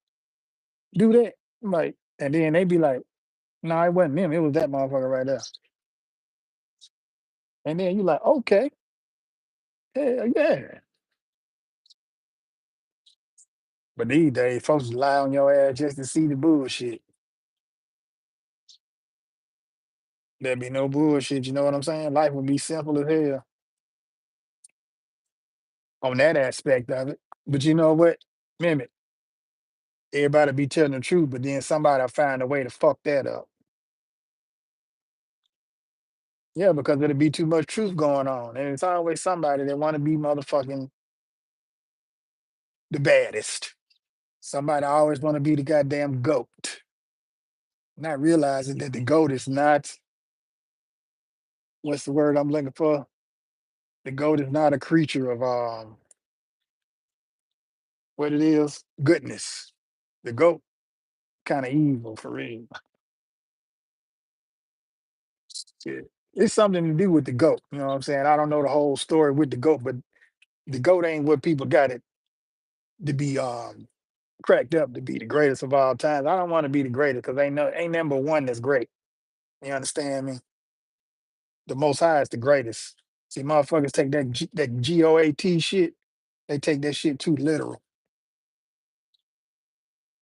do that? Like, and then they be like, no, it wasn't him, it was that motherfucker right there. And then you like, okay, hell yeah. But these days, folks lie on your ass just to see the bullshit. There'd be no bullshit, you know what I'm saying? Life would be simple as hell on that aspect of it. But you know what? Mimic, everybody be telling the truth, but then somebody will find a way to fuck that up. Yeah, because it'll be too much truth going on. And it's always somebody that want to be motherfucking the baddest. Somebody always want to be the goddamn goat. Not realizing that the goat is not, what's the word I'm looking for? The goat is not a creature of what it is, goodness. The goat kind of evil for real. Shit. It's something to do with the goat. You know what I'm saying? I don't know the whole story with the goat, but the goat ain't what people got it to be cracked up to be the greatest of all times. I don't want to be the greatest because ain't number one that's great. You understand me? The most high is the greatest. See, motherfuckers take that GOAT shit, they take that shit too literal.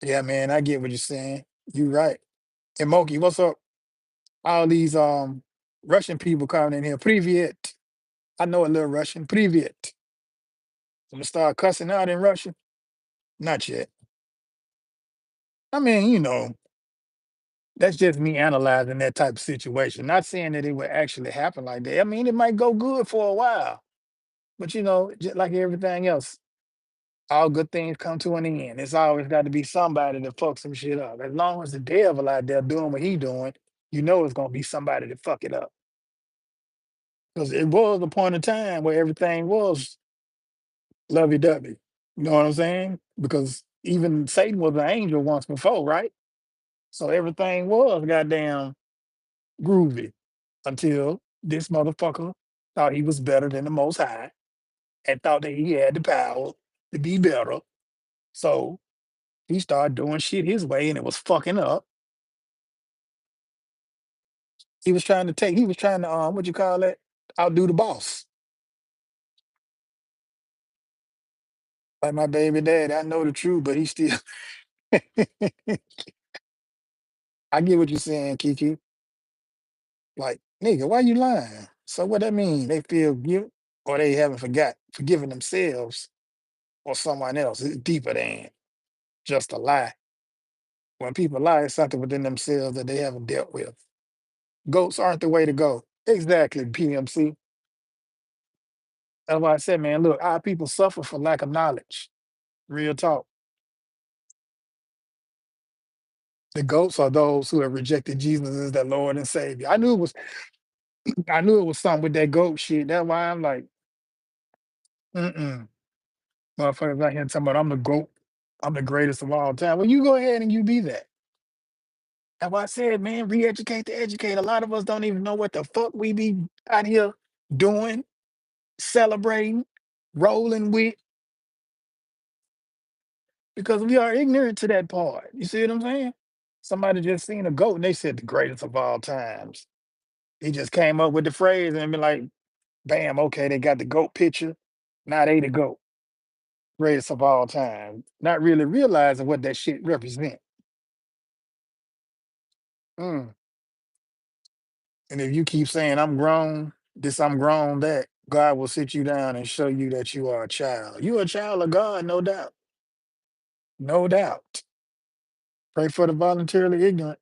Yeah, man, I get what you're saying. You right. And Moki, what's up? All these Russian people coming in here. Privyet. I know a little Russian. Privyet. I'm gonna start cussing out in Russian. Not yet. I mean, that's just me analyzing that type of situation. Not saying that it would actually happen like that. I mean, it might go good for a while, but just like everything else, all good things come to an end. It's always got to be somebody to fuck some shit up. As long as the devil out there doing what he doing, you know it's gonna be somebody to fuck it up. Because it was a point of time where everything was lovey-dovey. You know what I'm saying? Because even Satan was an angel once before, right? So everything was goddamn groovy until this motherfucker thought he was better than the Most High and thought that he had the power to be better. So he started doing shit his way and it was fucking up. He was trying to what you call that? Outdo the boss. Like my baby dad, I know the truth, but he still I get what you're saying, Kiki. Like, nigga, why you lying? So what that mean? They feel guilt or they haven't forgiven themselves or someone else. It's deeper than just a lie. When people lie, it's something within themselves that they haven't dealt with. Goats aren't the way to go. Exactly, PMC. That's why I said, man, look, our people suffer for lack of knowledge. Real talk. The goats are those who have rejected Jesus as their Lord and Savior. I knew it was something with that goat shit. That's why I'm like, mm-mm. Motherfuckers out here talking about I'm the GOAT. I'm the greatest of all time. Well, you go ahead and you be that. That's why I said, man, re-educate to educate. A lot of us don't even know what the fuck we be out here doing, celebrating, rolling with, because we are ignorant to that part. You see what I'm saying? Somebody just seen a goat and they said the greatest of all times. He just came up with the phrase and be like, bam, okay, they got the goat picture. Now they the goat, greatest of all time. Not really realizing what that shit represent. Mm. And if you keep saying I'm grown, this I'm grown, that God will sit you down and show you that you are a child. You a child of God, no doubt. No doubt. Pray for the voluntarily ignorant.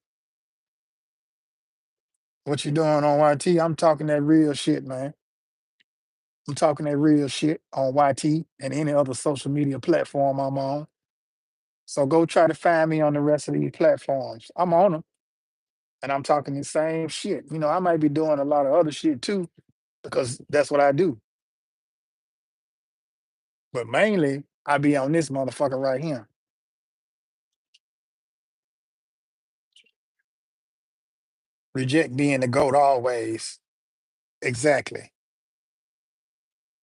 What you doing on YT? I'm talking that real shit, man. I'm talking that real shit on YT and any other social media platform I'm on. So go try to find me on the rest of these platforms. I'm on them and I'm talking the same shit. You know, I might be doing a lot of other shit too because that's what I do. But mainly, I be on this motherfucker right here. Reject being the GOAT always. Exactly.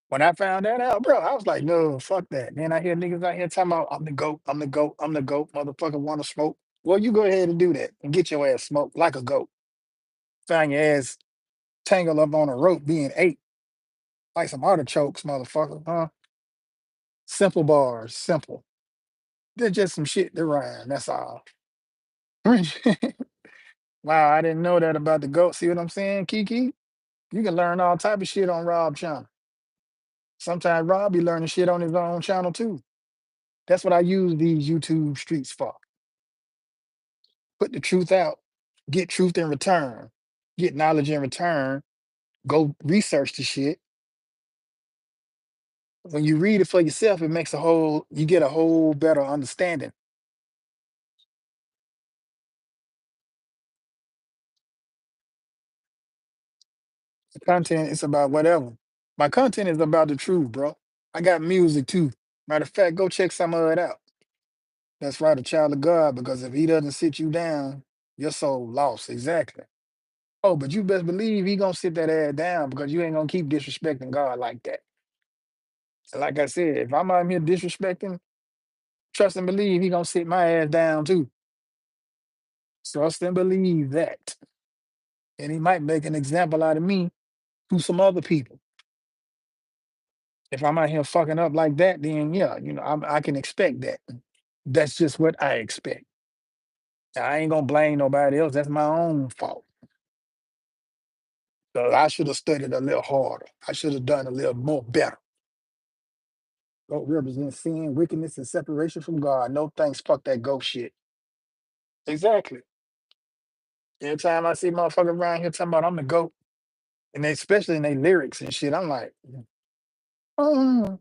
When I found that out, bro, I was like, no, fuck that. Then I hear niggas out here talking about, I'm the GOAT, I'm the GOAT, I'm the GOAT, motherfucker want to smoke. Well, you go ahead and do that and get your ass smoked like a goat. Find your ass tangled up on a rope being ate like some artichokes, motherfucker, huh? Simple bars, simple. They're just some shit to rhyme, that's all. Wow, I didn't know that about the GOAT. See what I'm saying, Kiki? You can learn all type of shit on Rob channel. Sometimes Rob be learning shit on his own channel too. That's what I use these YouTube streets for. Put the truth out, get truth in return, get knowledge in return, go research the shit. When you read it for yourself, it makes you get a whole better understanding. The content is about whatever. My content is about the truth, bro. I got music too. Matter of fact, go check some of it out. That's right, a child of God, because if he doesn't sit you down, your soul lost. Exactly. Oh, but you best believe he gonna sit that ass down because you ain't gonna keep disrespecting God like that. And like I said, if I'm out here disrespecting, trust and believe he gonna sit my ass down too. Trust and believe that. And he might make an example out of me to some other people. If I'm out here fucking up like that, then yeah, I can expect that. That's just what I expect. I ain't gonna blame nobody else. That's my own fault. So I should have studied a little harder. I should have done a little more better. Goat represents sin, wickedness, and separation from God. No thanks. Fuck that goat shit. Exactly. Every time I see motherfuckers around here talking about I'm the goat, and especially in their lyrics and shit, I'm like, oh,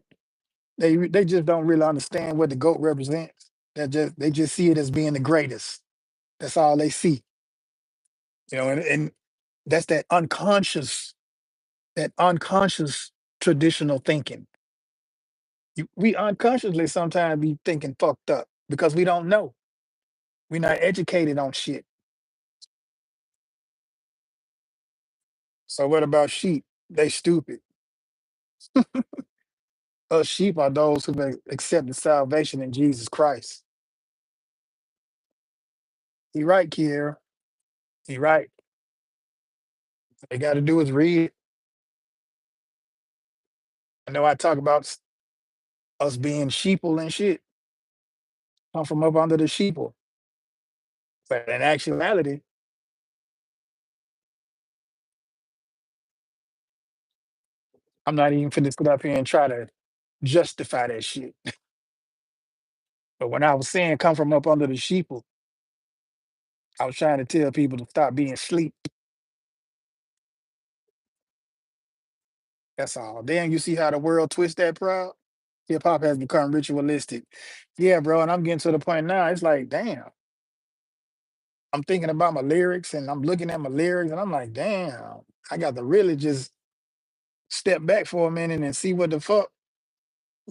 they just don't really understand what the goat represents. They just see it as being the greatest. That's all they see. And that's that unconscious traditional thinking. We unconsciously sometimes be thinking fucked up because we don't know. We're not educated on shit. So what about sheep? They stupid. Us sheep are those who have accepted salvation in Jesus Christ. He right, Kiera. He right. They got to do is read. I know I talk about us being sheeple and shit. Come from up under the sheeple. But in actuality, I'm not even finna sit up here and try to justify that shit. But when I was saying come from up under the sheeple, I was trying to tell people to stop being sleep. That's all. Then you see how the world twists that proud? Hip hop has become ritualistic. Yeah, bro. And I'm getting to the point now. It's like, damn. I'm thinking about my lyrics and I'm looking at my lyrics and I'm like, damn, I got to really just step back for a minute and see what the fuck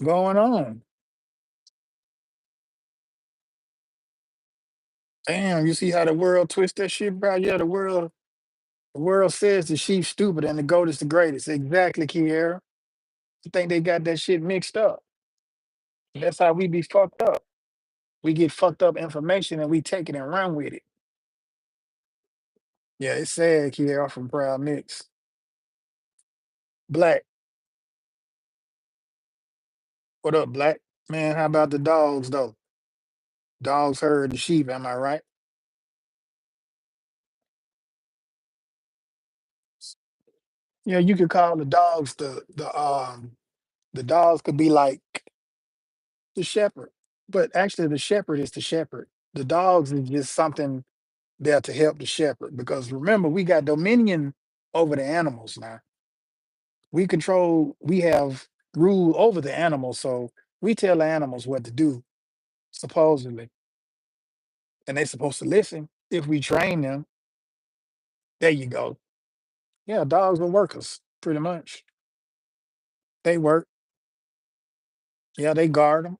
going on. Damn, you see how the world twists that shit, bro? Yeah, the world says the sheep stupid and the goat is the greatest. Exactly, Kiera. I think they got that shit mixed up. That's how we be fucked up. We get fucked up information and we take it and run with it. Yeah, it's sad, Kiera, from Proud Mix. Black, what up, Black? Man, how about the dogs though? Dogs herd the sheep, am I right? Yeah, you could call the dogs the dogs could be like the shepherd. But actually the shepherd is the shepherd. The dogs is just something there to help the shepherd. Because remember, we got dominion over the animals now. We have rule over the animals. So we tell the animals what to do, supposedly. And they're supposed to listen if we train them. There you go. Yeah, dogs are workers, pretty much. They work. Yeah, they guard them.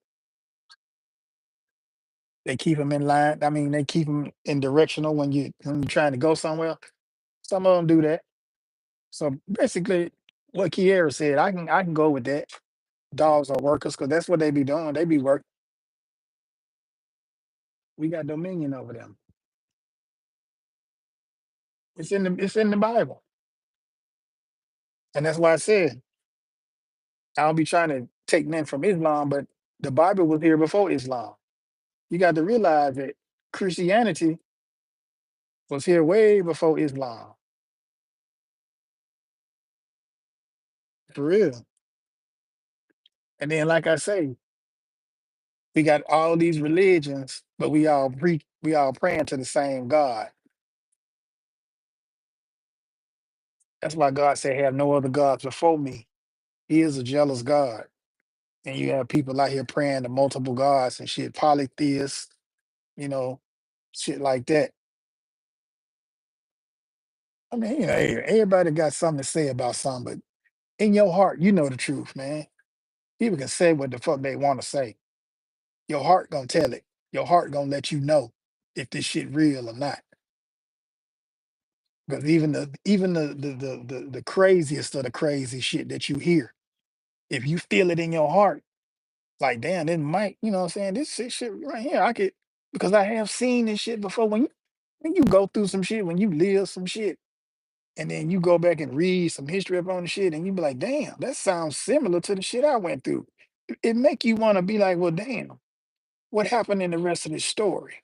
They keep them in line. I mean, they keep them in directional when you're trying to go somewhere. Some of them do that. So basically, what Kiera said, I can go with that. Dogs are workers because that's what they be doing. They be work. We got dominion over them. It's in the Bible, and that's why I said I don't be trying to take men from Islam, but the Bible was here before Islam. You got to realize that Christianity was here way before Islam, for real. And then, like I say, we got all these religions, but we all praying to the same God. That's why God said, "Have no other gods before me." He is a jealous God, and you have people out here praying to multiple gods and shit, polytheists, you know, shit like that. I mean, everybody got something to say about something, but in your heart, you know the truth, man. People can say what the fuck they want to say. Your heart gonna tell it. Your heart gonna let you know if this shit real or not. Because even the craziest of the crazy shit that you hear, if you feel it in your heart, like damn, this might, you know what I'm saying? This shit right here, I could because I have seen this shit before. When you go through some shit, when you live some shit, and then you go back and read some history up on the shit, and you be like, damn, that sounds similar to the shit I went through. It make you want to be like, well, damn, what happened in the rest of this story?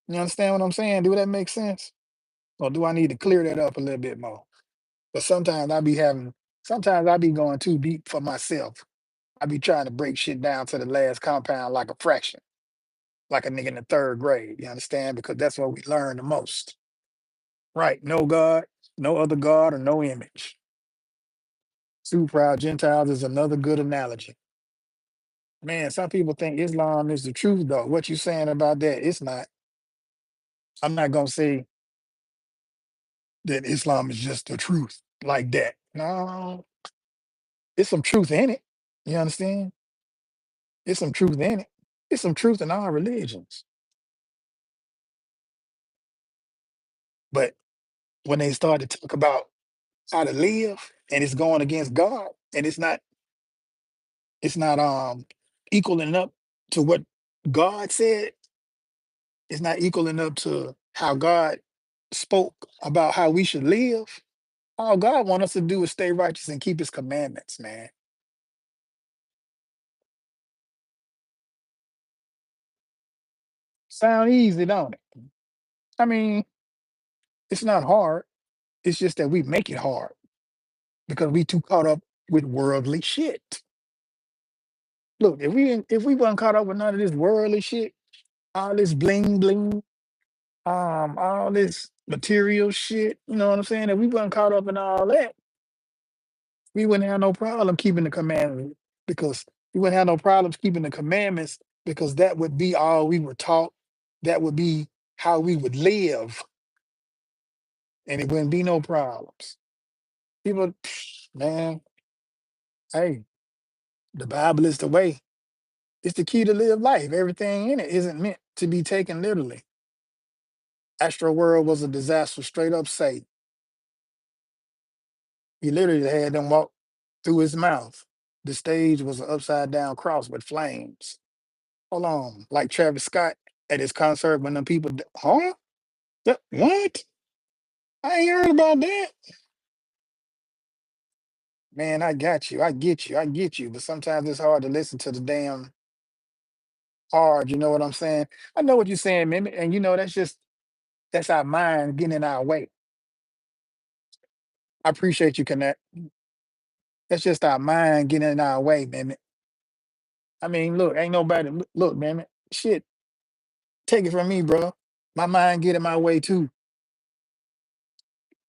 You understand what I'm saying? Do that make sense? Or do I need to clear that up a little bit more? But sometimes I be going too deep for myself. I be trying to break shit down to the last compound like a fraction, like a nigga in the third grade. You understand? Because that's what we learn the most. Right. No God, no other God, or no image. Two proud Gentiles is another good analogy. Man, some people think Islam is the truth, though. What you saying about that? It's not. I'm not gonna say that Islam is just the truth like that. No, it's some truth in it. You understand? It's some truth in it. It's some truth in all religions. But when they start to talk about how to live and it's going against God and it's not equaling up to what God said. It's not equaling up to how God spoke about how we should live. All God wants us to do is stay righteous and keep his commandments, man. Sound easy, don't it? I mean, it's not hard. It's just that we make it hard because we too caught up with worldly shit. Look, if we weren't caught up with none of this worldly shit, all this bling bling, all this material shit, you know what I'm saying? If we weren't caught up in all that, we wouldn't have no problem keeping the commandments because we wouldn't have no problems keeping the commandments because that would be all we were taught. That would be how we would live, and it wouldn't be no problems. People, man, hey, the Bible is the way. It's the key to live life. Everything in it isn't meant to be taken literally. Astro World was a disaster, straight up say. He literally had them walk through his mouth. The stage was an upside down cross with flames. Hold on. Like Travis Scott at his concert when them people, huh? What? I ain't heard about that. Man, I got you. I get you. I get you. But sometimes it's hard to listen to the damn hard. You know what I'm saying? I know what you're saying, man. And you know, that's our mind getting in our way. I appreciate you, Connect. That's just our mind getting in our way, man. I mean, look, ain't nobody, look, man. Shit, take it from me, bro. My mind get in my way too.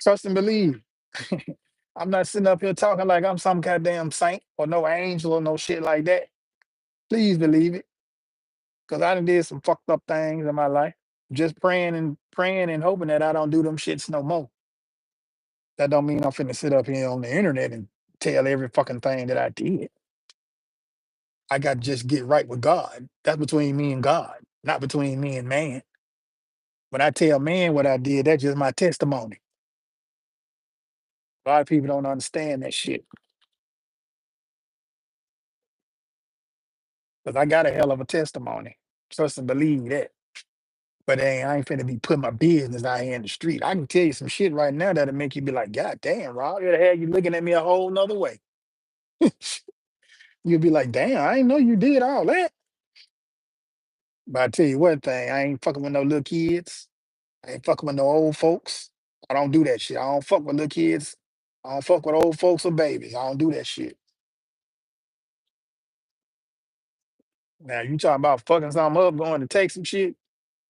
Trust and believe. I'm not sitting up here talking like I'm some goddamn saint or no angel or no shit like that. Please believe it, because I done did some fucked up things in my life. Just praying and hoping that I don't do them shits no more. That don't mean I'm finna sit up here on the internet and tell every fucking thing that I did. I got to just get right with God. That's between me and God, not between me and man. When I tell man what I did, that's just my testimony. A lot of people don't understand that shit because I got a hell of a testimony. Trust and believe that. But I ain't finna be putting my business out here in the street. I can tell you some shit right now that'll make you be like, God damn, Rob, it'll have you looking at me a whole nother way. You'll be like, damn, I ain't know you did all that. But I tell you one thing, I ain't fucking with no little kids. I ain't fucking with no old folks. I don't do that shit. I don't fuck with little kids. I don't fuck with old folks or babies. I don't do that shit. Now you talking about fucking something up, going to take some shit,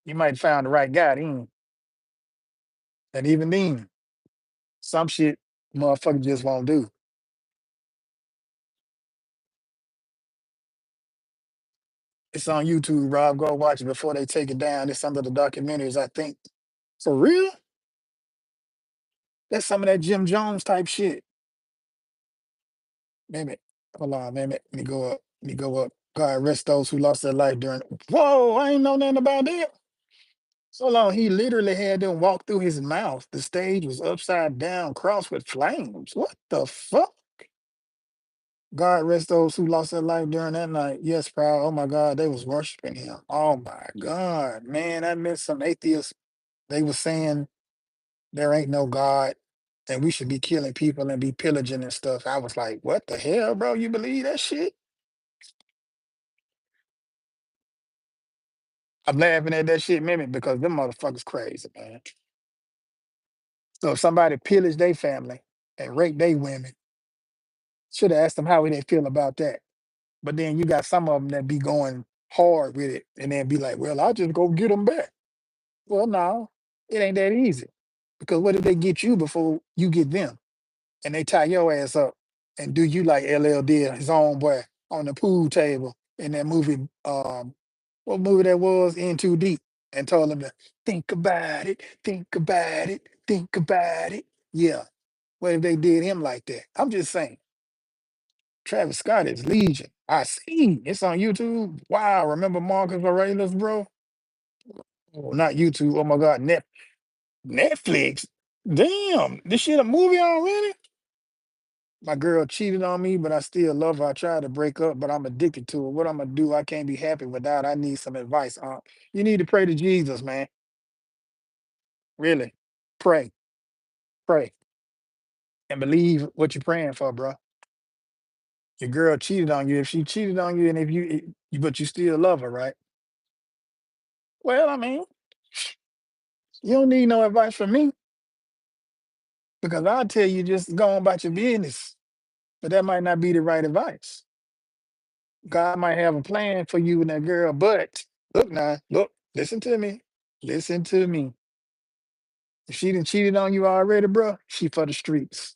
you might find the right guy then. And even then, some shit motherfucker just won't do. It's on YouTube, Rob. Go watch it before they take it down. It's some of the documentaries, I think. For real? That's some of that Jim Jones type shit. Maybe. Hold on, man. Let me go up. Let me go up. God rest those who lost their life during. Whoa, I ain't know nothing about that. So long, he literally had them walk through his mouth. The stage was upside down, crossed with flames. What the fuck? God rest those who lost their life during that night. Yes, proud. Oh my God, they was worshiping him. Oh my God, man, I met some atheists. They were saying there ain't no God and we should be killing people and be pillaging and stuff. I was like, what the hell, bro? You believe that shit? I'm laughing at that shit, mimic, because them motherfuckers crazy, man. So if somebody pillaged their family and raped their women, should have asked them how they feel about that. But then you got some of them that be going hard with it and then be like, well, I'll just go get them back. Well, no, it ain't that easy. Because what if they get you before you get them? And they tie your ass up and do you like LL did his own boy on the pool table in that movie, what movie that was, In Too Deep, and told him to think about it, think about it, think about it. Yeah. What if they did him like that? I'm just saying. Travis Scott is Legion. I see. It's on YouTube. Wow. Remember Marcus Aurelius, bro? Oh, not YouTube. Oh my God. Netflix. Damn. This shit a movie already? My girl cheated on me, but I still love her. I tried to break up, but I'm addicted to her. What I'm gonna do? I can't be happy without. I need some advice. You need to pray to Jesus, man. Really, pray, pray, and believe what you're praying for, bro. Your girl cheated on you. If she cheated on you, and if but you still love her, right? Well, I mean, you don't need no advice from me because I'll tell you just go on about your business. But that might not be the right advice. God might have a plan for you and that girl, but look now, look, listen to me. Listen to me. If she done cheated on you already, bro, she for the streets.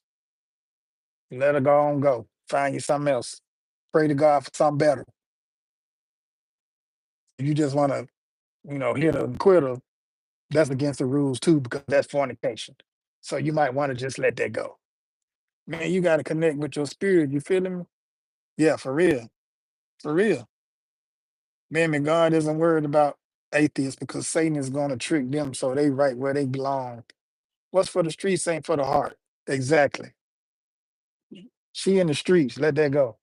Let her go on go. Find you something else. Pray to God for something better. If you just want to, hit her and quit her, that's against the rules too, because that's fornication. So you might want to just let that go. Man, you got to connect with your spirit. You feeling me? Yeah, for real. For real. Man, God isn't worried about atheists because Satan is going to trick them so they right where they belong. What's for the streets ain't for the heart. Exactly. She in the streets. Let that go.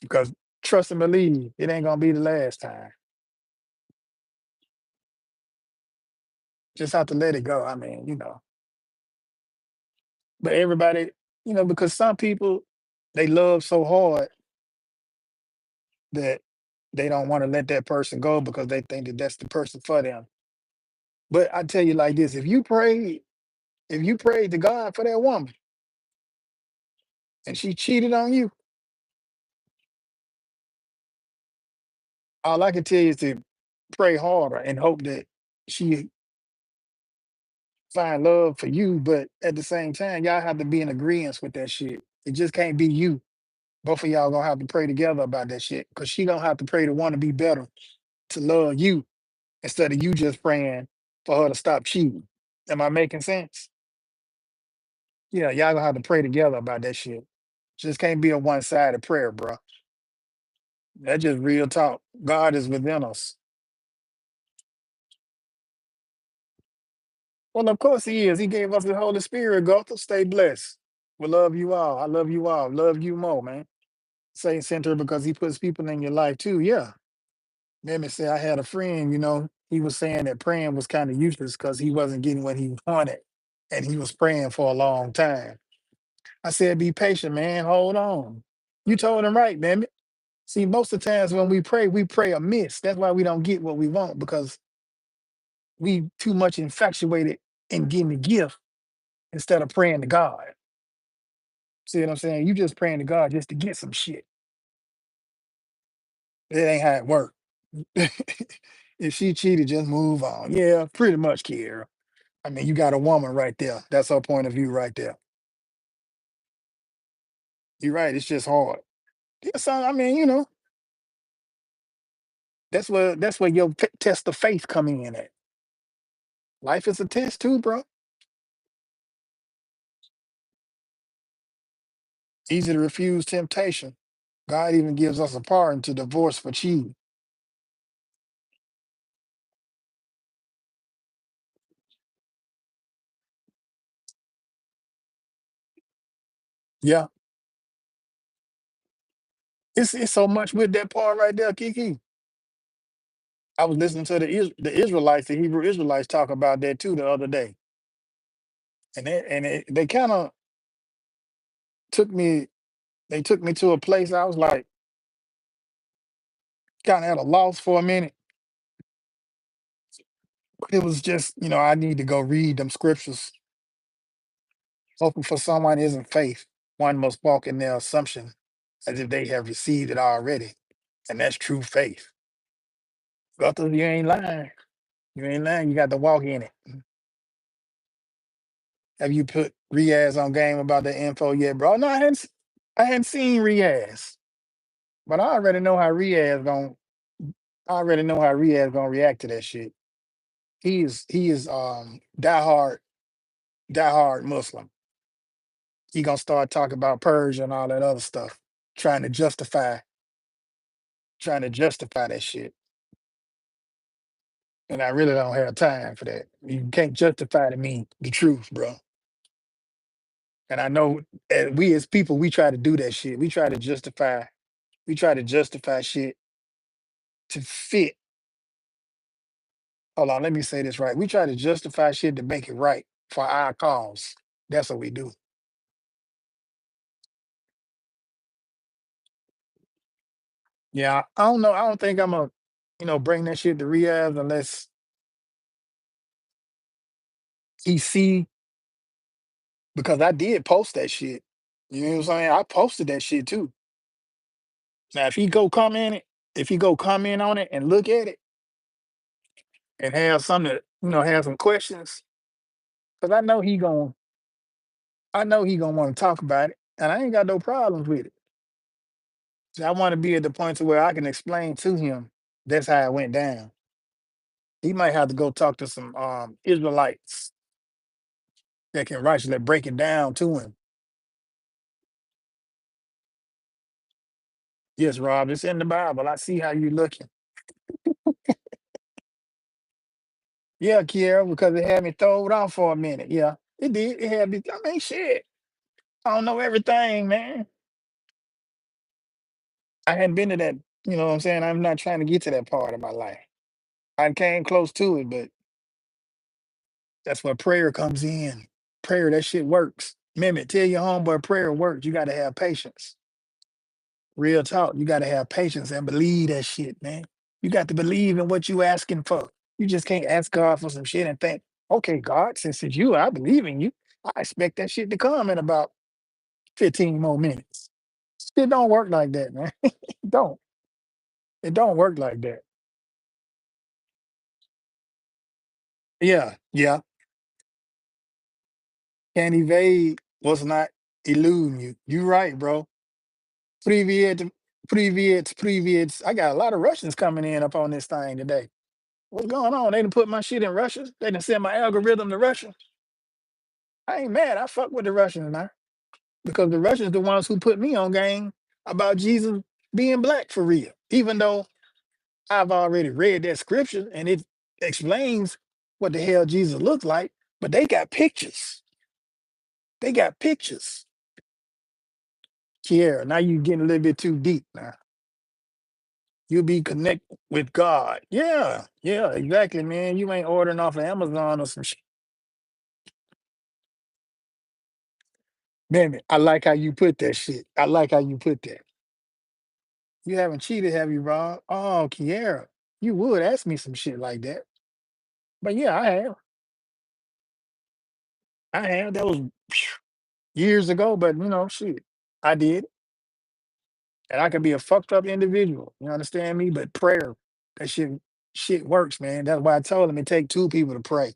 Because trust and believe, it ain't gonna be the last time. Just have to let it go. I mean, but everybody, because some people they love so hard that they don't want to let that person go because they think that that's the person for them. But I tell you like this: if you prayed to God for that woman and she cheated on you, all I can tell you is to pray harder and hope that she find love for you. But at the same time, y'all have to be in agreement with that shit. It just can't be you. Both of y'all gonna have to pray together about that shit. Cause she gonna have to pray to want to be better, to love you, instead of you just praying for her to stop cheating. Am I making sense? Yeah, y'all gonna have to pray together about that shit. Just can't be a one-sided prayer, bro. That's just real talk. God is within us. Well, of course he is. He gave us the Holy Spirit. Go to stay blessed. We love you all. I love you all. Love you more, man. Satan sent her because he puts people in your life too. Yeah. Let me say I had a friend, he was saying that praying was kind of useless because he wasn't getting what he wanted. And he was praying for a long time. I said, be patient, man. Hold on. You told him right, man. See, most of the times when we pray amiss. That's why we don't get what we want because we too much infatuated in getting the gift instead of praying to God. See what I'm saying? You just praying to God just to get some shit. It ain't how it works. If she cheated, just move on. Yeah, pretty much, Kiera. I mean, you got a woman right there. That's her point of view right there. You're right. It's just hard. Yeah, son, I mean, that's where your test of faith come in at. Life is a test too, bro. Easy to refuse temptation. God even gives us a pardon to divorce for cheating. Yeah, it's so much with that part right there, Kiki. I was listening to the Israelites, the Hebrew Israelites, talk about that too the other day, and they kind of took me. They took me to a place I was like kind of at a loss for a minute. But it was just, I need to go read them scriptures. Hoping for someone isn't faith. One must walk in their assumption as if they have received it already, and that's true faith. Guthers, you ain't lying. You ain't lying. You got to walk in it. Have you put Riaz on game about the info yet, bro? No, I hadn't seen Riaz, but I already know how Riaz going. I already know how Riaz gonna react to that shit. He is diehard Muslim. He gonna start talking about Persia and all that other stuff, trying to justify trying to justify that shit. And I really don't have time for that. You can't justify to me the truth, bro. And I know we as people, we try to do that shit. We try to justify shit to fit. Hold on, let me say this right. We try to justify shit to make it right for our cause. That's what we do. Yeah, I don't know. I don't think I'm a, bring that shit to Riaz unless he see, because I did post that shit. You know what I'm saying? I posted that shit too. Now, if he go comment on it and look at it and have something to, have some questions, because I know he gonna want to talk about it, and I ain't got no problems with it. So I want to be at the point to where I can explain to him that's how it went down. He might have to go talk to some Israelites that can rightly break it down to him. Yes, Rob, it's in the Bible. I see how you looking. Yeah, Kiera, because it had me thrown off for a minute. Yeah, it did. It had me. I mean, shit. I don't know everything, man. I hadn't been to that. You know what I'm saying? I'm not trying to get to that part of my life. I came close to it, but that's where prayer comes in. Prayer, that shit works. Mimic, tell your homeboy prayer works. You got to have patience. Real talk. You got to have patience and believe that shit, man. You got to believe in what you asking for. You just can't ask God for some shit and think, okay, God, since it's you, I believe in you. I expect that shit to come in about 15 more minutes. It don't work like that, man. It don't. It don't work like that. Yeah, yeah. Can't evade what's not eluding you. You right, bro. Привет, привет. I got a lot of Russians coming in up on this thing today. What's going on? They done put my shit in Russia. They done send my algorithm to Russia. I ain't mad. I fuck with the Russians now because the Russians the ones who put me on game about Jesus being black for real. Even though I've already read that scripture and it explains what the hell Jesus looks like, but they got pictures. They got pictures. Kiera, now you getting a little bit too deep now. You'll be connected with God. Yeah, yeah, exactly, man. You ain't ordering off of Amazon or some shit. Man, I like how you put that shit. I like how you put that. You haven't cheated, have you, Rob? Oh, Kiera, you would ask me some shit like that. But yeah, I have. I have. That was years ago, but shit, I did. And I could be a fucked up individual. You understand me? But prayer, that shit works, man. That's why I told him it take two people to pray.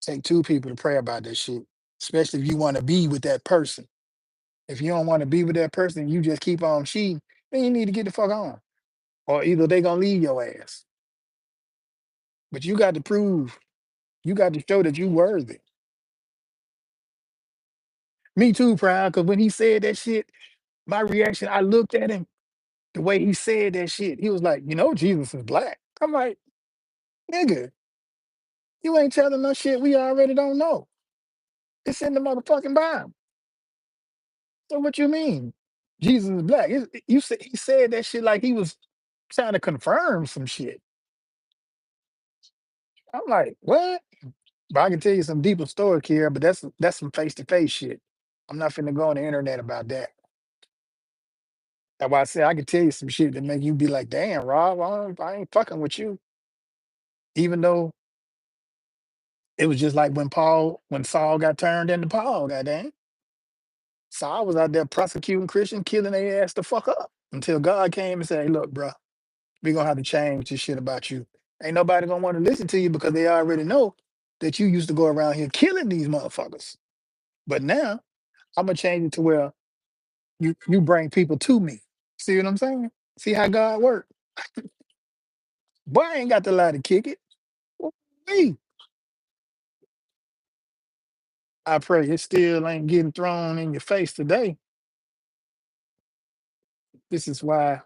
Take two people to pray about that shit. Especially if you want to be with that person. If you don't want to be with that person, you just keep on cheating, then you need to get the fuck on. Or either they gonna leave your ass. But you got to prove, you got to show that you worthy. Me too, proud, because when he said that shit, my reaction, I looked at him, the way he said that shit, he was like, Jesus is black. I'm like, nigga, you ain't telling us shit we already don't know. It's in the motherfucking Bible. So what you mean? Jesus is black. He said that shit like he was trying to confirm some shit. I'm like, what? But I can tell you some deeper story here, but that's some face to face shit. I'm not finna go on the internet about that. That's why I say I can tell you some shit that make you be like, damn, Rob, I ain't fucking with you. Even though it was just like when Saul got turned into Paul, goddamn. Saul was out there prosecuting Christian, killing their ass the fuck up until God came and said, hey, look, bro, we gonna have to change this shit about you. Ain't nobody gonna want to listen to you because they already know that you used to go around here killing these motherfuckers. But now I'm gonna change it to where you bring people to me. See what I'm saying? See how God work. Boy, I ain't got the lie to kick it. Me. I pray it still ain't getting thrown in your face today. This is why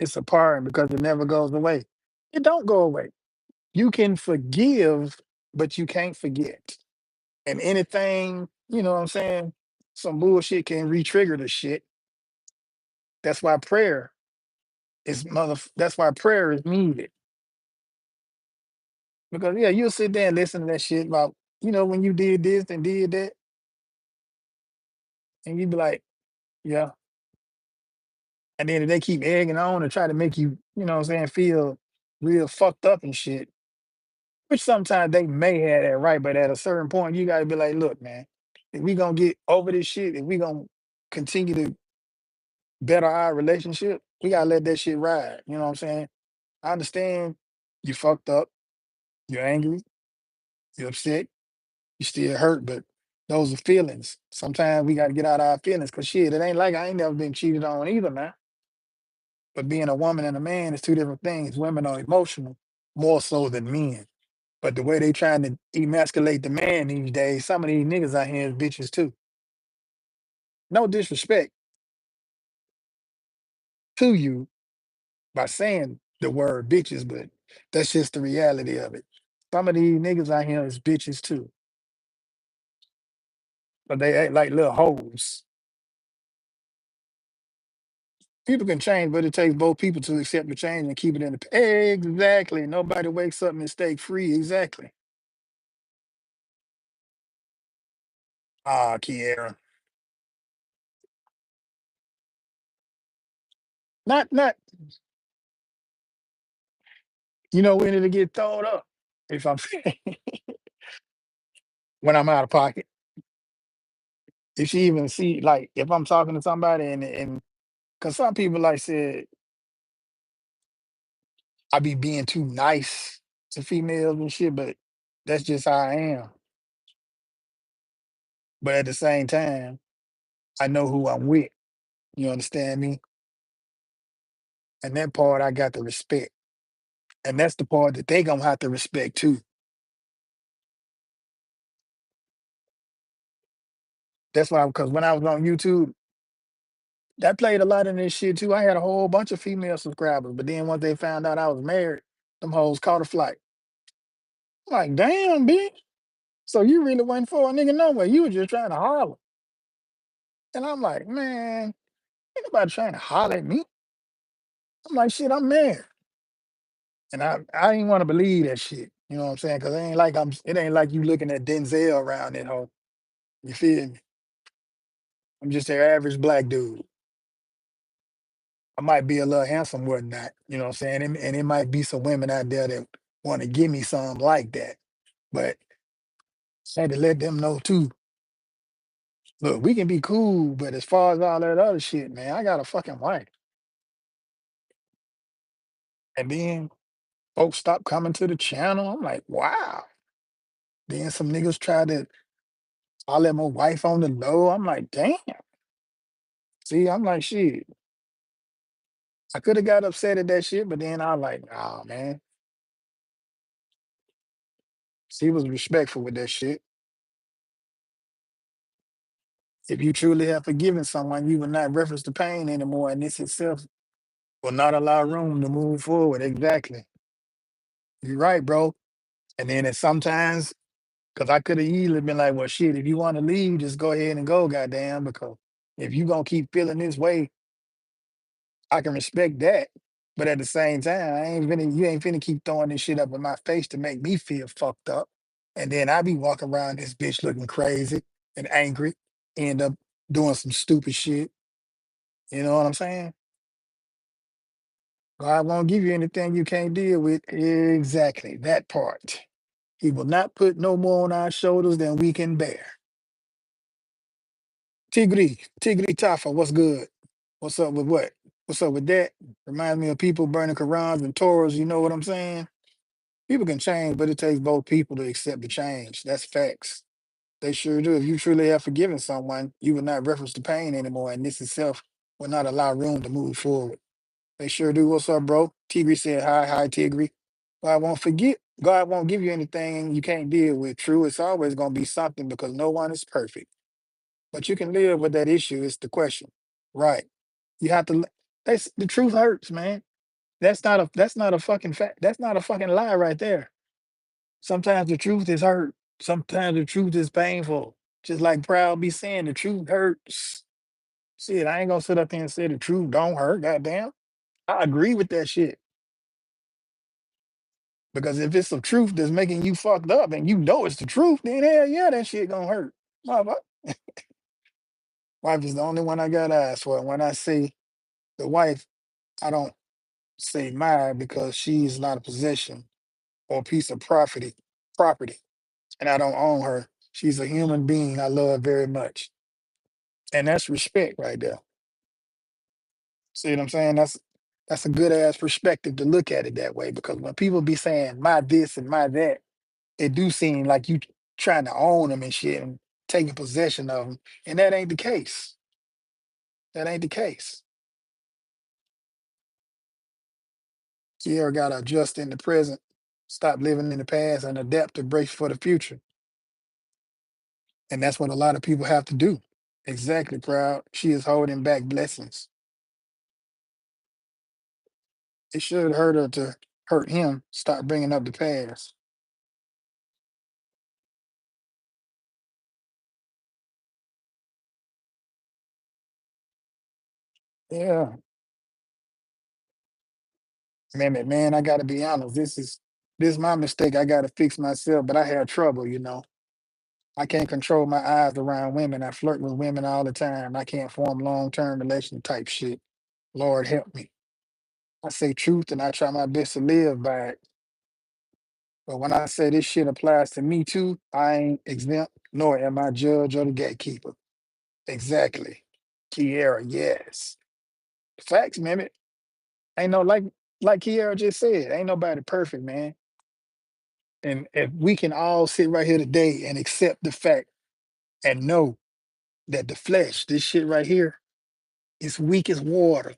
it's a part because it never goes away. It don't go away. You can forgive, but you can't forget. And anything, you know what I'm saying? some bullshit can re-trigger the shit. That's why prayer that's why prayer is needed. Because yeah, you'll sit there and listen to that shit about, when you did this and did that, and you be like, yeah. And then if they keep egging on and try to make you, what I'm saying, feel real fucked up and shit, which sometimes they may have that right, but at a certain point, you gotta be like, look, man, if we gonna get over this shit, if we gonna continue to better our relationship, we gotta let that shit ride. You know what I'm saying? I understand you fucked up, you're angry, you're upset, you still hurt, but those are feelings. Sometimes we gotta get out our feelings because shit, it ain't like I ain't never been cheated on either, man. But being a woman and a man is two different things. Women are emotional more so than men. But the way they trying to emasculate the man these days, some of these niggas out here is bitches too. No disrespect to you by saying the word bitches, but that's just the reality of it. Some of these niggas out here is bitches too, but they act like little hoes. People can change, but it takes both people to accept the change and keep it in the exactly. Nobody wakes up mistake free. Exactly. Ah, Kiera. Not when it'll get thrown up. If I'm saying when I'm out of pocket. If she even see like if I'm talking to somebody and because some people like said I be being too nice to females and shit, but that's just how I am. But at the same time, I know who I'm with. You understand me? And that part I got to respect. And that's the part that they gonna have to respect too. That's why because when I was on YouTube, that played a lot in this shit too. I had a whole bunch of female subscribers, but then once they found out I was married, them hoes caught a flight. I'm like, damn, bitch. So you really went for a nigga no way. You was just trying to holler. And I'm like, man, ain't nobody trying to holler at me. I'm like, shit, I'm married. And I didn't want to believe that shit. You know what I'm saying? Cause it ain't like you looking at Denzel around that hoe. You feel me? I'm just an average black dude. I might be a little handsome, whatnot. You know what I'm saying? And it might be some women out there that want to give me something like that. But I had to let them know too. Look, we can be cool, but as far as all that other shit, man, I got a fucking wife. And then folks stopped coming to the channel. I'm like, wow. Then some niggas tried to holler at my wife on the low. I'm like, damn. See, I'm like, shit. I could have got upset at that shit, but then I like, oh man. She was respectful with that shit. If you truly have forgiven someone, you will not reference the pain anymore, and this itself will not allow room to move forward. Exactly. You're right, bro. And then it's sometimes, because I could have easily been like, well, shit, if you want to leave, just go ahead and go, goddamn, because if you gonna keep feeling this way, I can respect that. But at the same time, you ain't finna keep throwing this shit up in my face to make me feel fucked up. And then I be walking around this bitch looking crazy and angry, end up doing some stupid shit. You know what I'm saying? God won't give you anything you can't deal with. Exactly, that part. He will not put no more on our shoulders than we can bear. Tigri Tafa, what's good? What's up with what? What's up with that? Reminds me of people burning Qurans and Torahs, you know what I'm saying? People can change, but it takes both people to accept the change. That's facts. They sure do. If you truly have forgiven someone, you will not reference the pain anymore, and this itself will not allow room to move forward. They sure do. What's up, bro? Tigri said, hi, Tigri. God won't forget. God won't give you anything you can't deal with. True, it's always going to be something because no one is perfect. But you can live with that issue, is the question. Right. You have to, that's the truth hurts, man. That's not a fucking fact. That's not a fucking lie right there. Sometimes the truth is hurt. Sometimes the truth is painful. Just like Proud be saying, the truth hurts. Shit, I ain't gonna sit up there and say the truth don't hurt. Goddamn, I agree with that shit because if it's the truth that's making you fucked up and you know it's the truth, then hell yeah, that shit gonna hurt. Motherfucker. Wife is the only one I got eyes for. And when I say the wife, I don't say mine because she's not a possession or a piece of property, and I don't own her. She's a human being I love very much, and that's respect right there. See what I'm saying? That's a good ass perspective to look at it that way. Because when people be saying my this and my that, it do seem like you trying to own them and shit and taking possession of them, and that ain't the case. That ain't the case. Sierra got to adjust in the present, stop living in the past, and adapt to brace for the future. And that's what a lot of people have to do. Exactly, proud. She is holding back blessings. It should hurt her to hurt him. Stop bringing up the past. Yeah, man, I got to be honest. This my mistake. I got to fix myself, but I had trouble. I can't control my eyes around women. I flirt with women all the time. I can't form long-term relation type shit. Lord help me. I say truth and I try my best to live by it. But when I say this shit applies to me too, I ain't exempt, nor am I judge or the gatekeeper. Exactly. Kiera, yes. Facts, man. Ain't no like Kiera just said, ain't nobody perfect, man. And if we can all sit right here today and accept the fact and know that the flesh, this shit right here, is weak as water.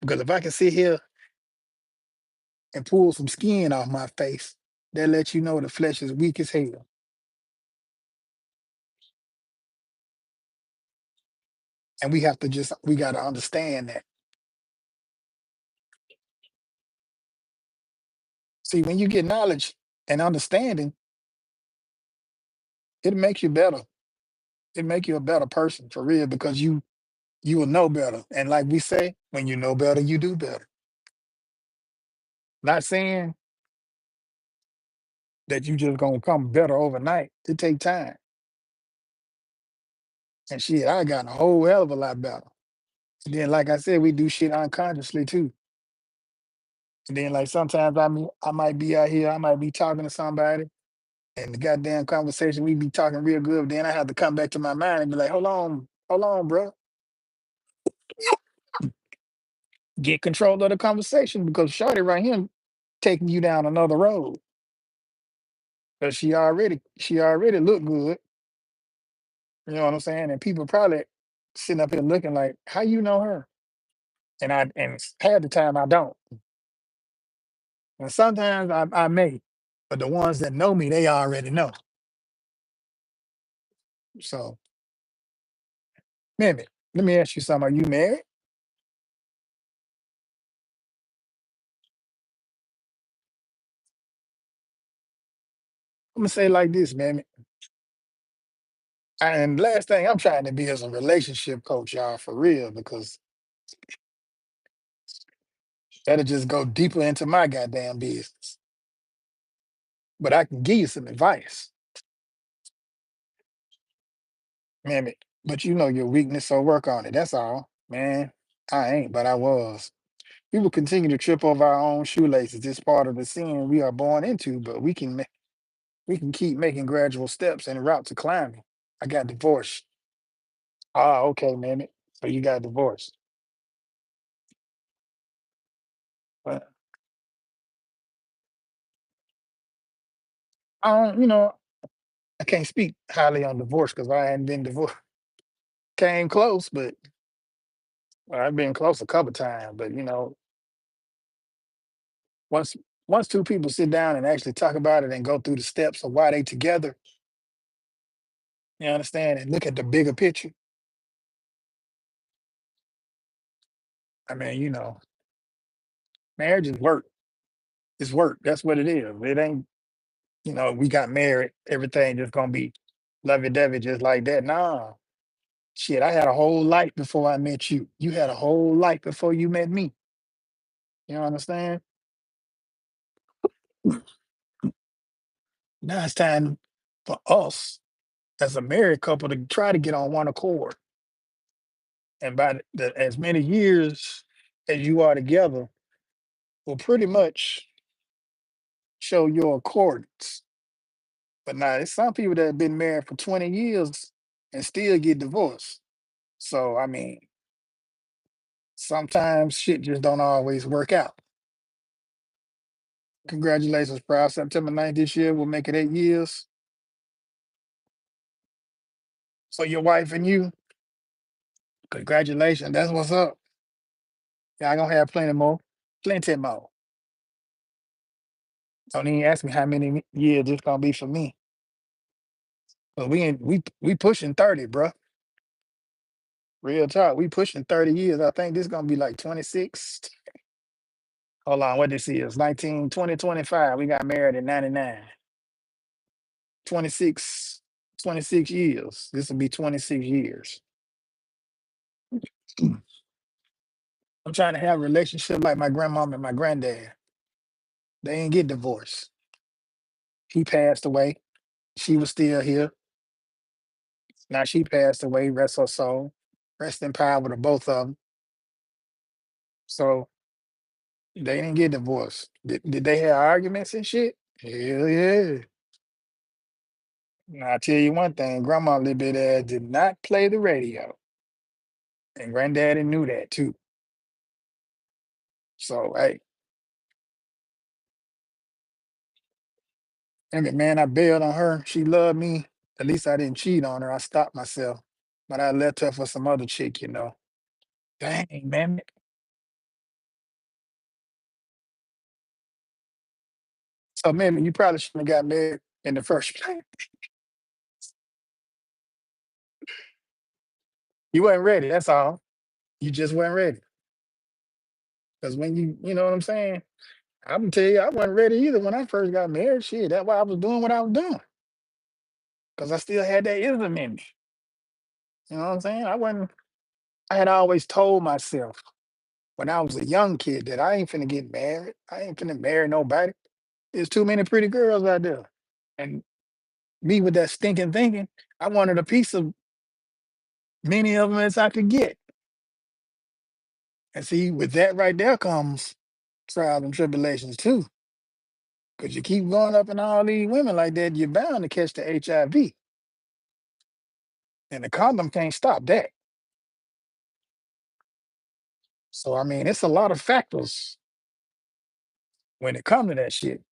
Because if I can sit here and pull some skin off my face, that lets you know the flesh is weak as hell. And we gotta understand that. See, when you get knowledge and understanding, it makes you better. It make you a better person for real because you will know better. And like we say, when you know better, you do better. Not saying that you just gonna come better overnight. It take time. And shit, I got a whole hell of a lot better. And then, like I said, we do shit unconsciously too. And then, like sometimes I might be out here, I might be talking to somebody, and the goddamn conversation we be talking real good. Then I have to come back to my mind and be like, hold on, bro, get control of the conversation because Shorty right here taking you down another road. Because she already look good. You know what I'm saying? And people probably sitting up here looking like, how you know her? And half the time I don't. And sometimes I may, but the ones that know me, they already know. So, Mimi, let me ask you something. Are you married? I'm gonna say it like this, Mimi. And last thing I'm trying to be is a relationship coach, y'all, for real, because that'll just go deeper into my goddamn business. But I can give you some advice, Mimi. But you know your weakness, so work on it. That's all, man. I ain't, but I was. We will continue to trip over our own shoelaces. It's part of the sin we are born into, but we can keep making gradual steps en route to climbing. I got divorced. Ah, okay, man. So you got divorced. But I don't, I can't speak highly on divorce because I hadn't been divorced. Came close, but well, I've been close a couple times. But once once two people sit down and actually talk about it and go through the steps of why they together, you understand, and look at the bigger picture. I mean, marriage is work. It's work. That's what it is. It ain't, we got married, everything just gonna be. lovey dovey just like that. Nah, shit, I had a whole life before I met you. You had a whole life before you met me. You understand? Now it's time for us as a married couple to try to get on one accord. And by as many years as you are together, will pretty much show your accordance. But now, there's some people that have been married for 20 years and still get divorced. So, I mean, sometimes shit just don't always work out. Congratulations, bro. September 9th this year will make it 8 years. So, your wife and you, congratulations. That's what's up. Y'all gonna have plenty more. Plenty more. Don't even ask me how many years it's gonna be for me. But we pushing 30, bro. Real talk. We pushing 30 years. I think this gonna be like 26. Hold on, what this is? 19, 2025. We got married in 99. 26, 26 years. This will be 26 years. I'm trying to have a relationship like my grandmom and my granddad. They ain't get divorced. He passed away. She was still here. Now she passed away. Rest her soul. Rest in power to both of them. So they didn't get divorced. Did they have arguments and shit? Hell yeah. Now I tell you one thing, grandma little bit ass did not play the radio. And granddaddy knew that too. So hey, and man, I bailed on her. She loved me. At least I didn't cheat on her. I stopped myself. But I left her for some other chick. Dang, man. So man, you probably shouldn't have got married in the first place. You weren't ready, that's all. You just weren't ready. Because when you know what I'm saying? I'm gonna tell you, I wasn't ready either when I first got married. Shit, that's why I was doing what I was doing. Because I still had that ism in me. You know what I'm saying? I had always told myself when I was a young kid that I ain't finna get married. I ain't finna marry nobody. There's too many pretty girls out there. And me with that stinking thinking, I wanted a piece of many of them as I could get. And see, with that right there comes trials and tribulations too. Because you keep going up in all these women like that, you're bound to catch the HIV. And the condom can't stop that. So I mean, it's a lot of factors when it comes to that shit.